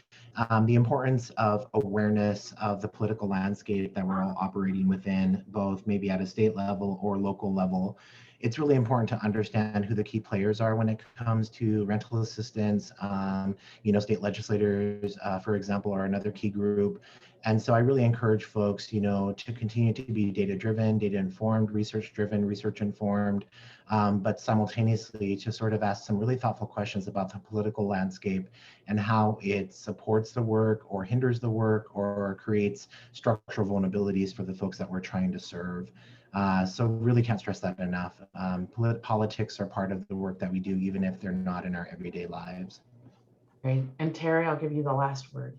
the importance of awareness of the political landscape that we're all operating within, both maybe at a state level or local level. It's really important to understand who the key players are when it comes to rental assistance. State legislators, for example, are another key group. And so I really encourage folks, to continue to be data-driven, data-informed, research-driven, research-informed, but simultaneously to sort of ask some really thoughtful questions about the political landscape and how it supports the work or hinders the work or creates structural vulnerabilities for the folks that we're trying to serve. So really can't stress that enough. Politics are part of the work that we do, even if they're not in our everyday lives. Great. And Terry, I'll give you the last word.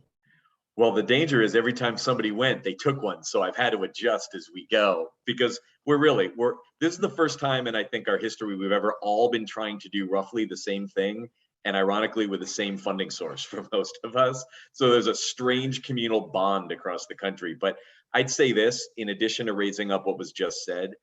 Well, the danger is every time somebody went, they took one. So I've had to adjust as we go, because this is the first time in I think our history we've ever all been trying to do roughly the same thing, and ironically with the same funding source for most of us. So there's a strange communal bond across the country. But I'd say this, in addition to raising up what was just said,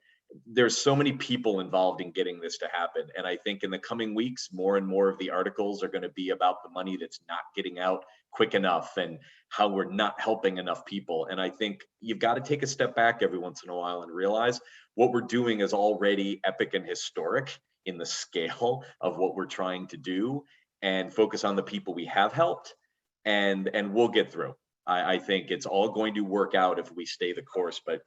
there's so many people involved in getting this to happen. And I think in the coming weeks, more and more of the articles are going to be about the money that's not getting out quick enough and how we're not helping enough people. And I think you've got to take a step back every once in a while and realize what we're doing is already epic and historic in the scale of what we're trying to do, and focus on the people we have helped, and we'll get through. I think it's all going to work out if we stay the course, but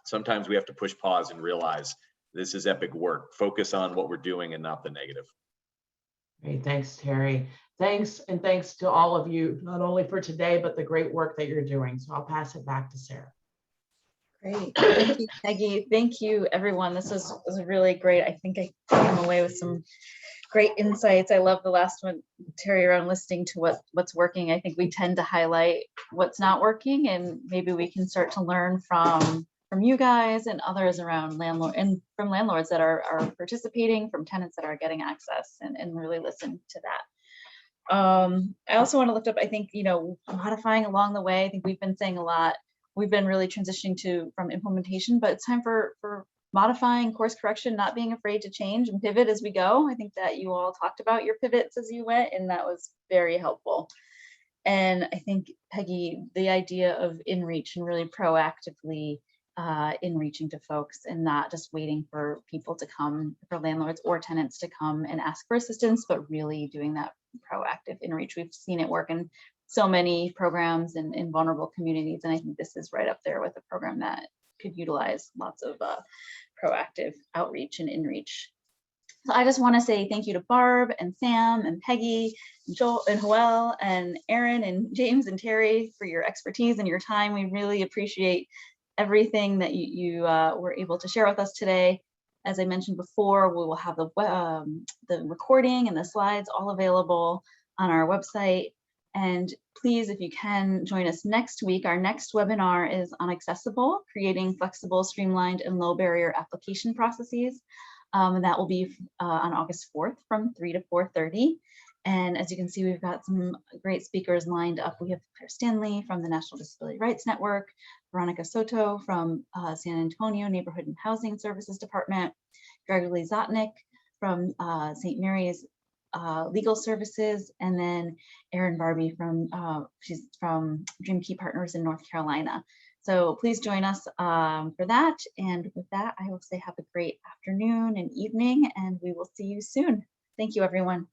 sometimes we have to push pause and realize this is epic work. Focus on what we're doing and not the negative. Great, thanks, Terry. Thanks, and thanks to all of you, not only for today, but the great work that you're doing. So I'll pass it back to Sarah. Great, thank you, Peggy. Thank you, everyone. This was really great. I think I came away with some great insights. I love the last one, Terry, around listening to what's working. I think we tend to highlight what's not working, and maybe we can start to learn from you guys and others around from landlords that are participating, from tenants that are getting access, and really listen to that. I also want to lift up, I think, modifying along the way. I think we've been saying a lot. We've been really transitioning from implementation, but it's time for modifying, course correction, not being afraid to change and pivot as we go. I think that you all talked about your pivots as you went, and that was very helpful. And I think, Peggy, the idea of in-reach and really proactively in reaching to folks and not just waiting for people to come, for landlords or tenants to come and ask for assistance, but really doing that proactive in-reach. We've seen it work in so many programs in vulnerable communities, and I think this is right up there with a program that could utilize lots of proactive outreach and in-reach. So I just want to say thank you to Barb and Sam and Peggy and Joel and Joél and Erin and James and Terry for your expertise and your time. We really appreciate everything that you were able to share with us today. As I mentioned before, we will have the recording and the slides all available on our website. And please, if you can, join us next week. Our next webinar is on Accessible, creating flexible, streamlined, and low barrier application processes. And that will be on August 4th from 3 to 4:30. And as you can see, we've got some great speakers lined up. We have Claire Stanley from the National Disability Rights Network, Veronica Soto from San Antonio Neighborhood and Housing Services Department, Gregory Zotnick from St. Mary's Legal Services, and then Erin Barbie she's from Dream Key Partners in North Carolina. So please join us for that. And with that, I will say have a great afternoon and evening, and we will see you soon. Thank you, everyone.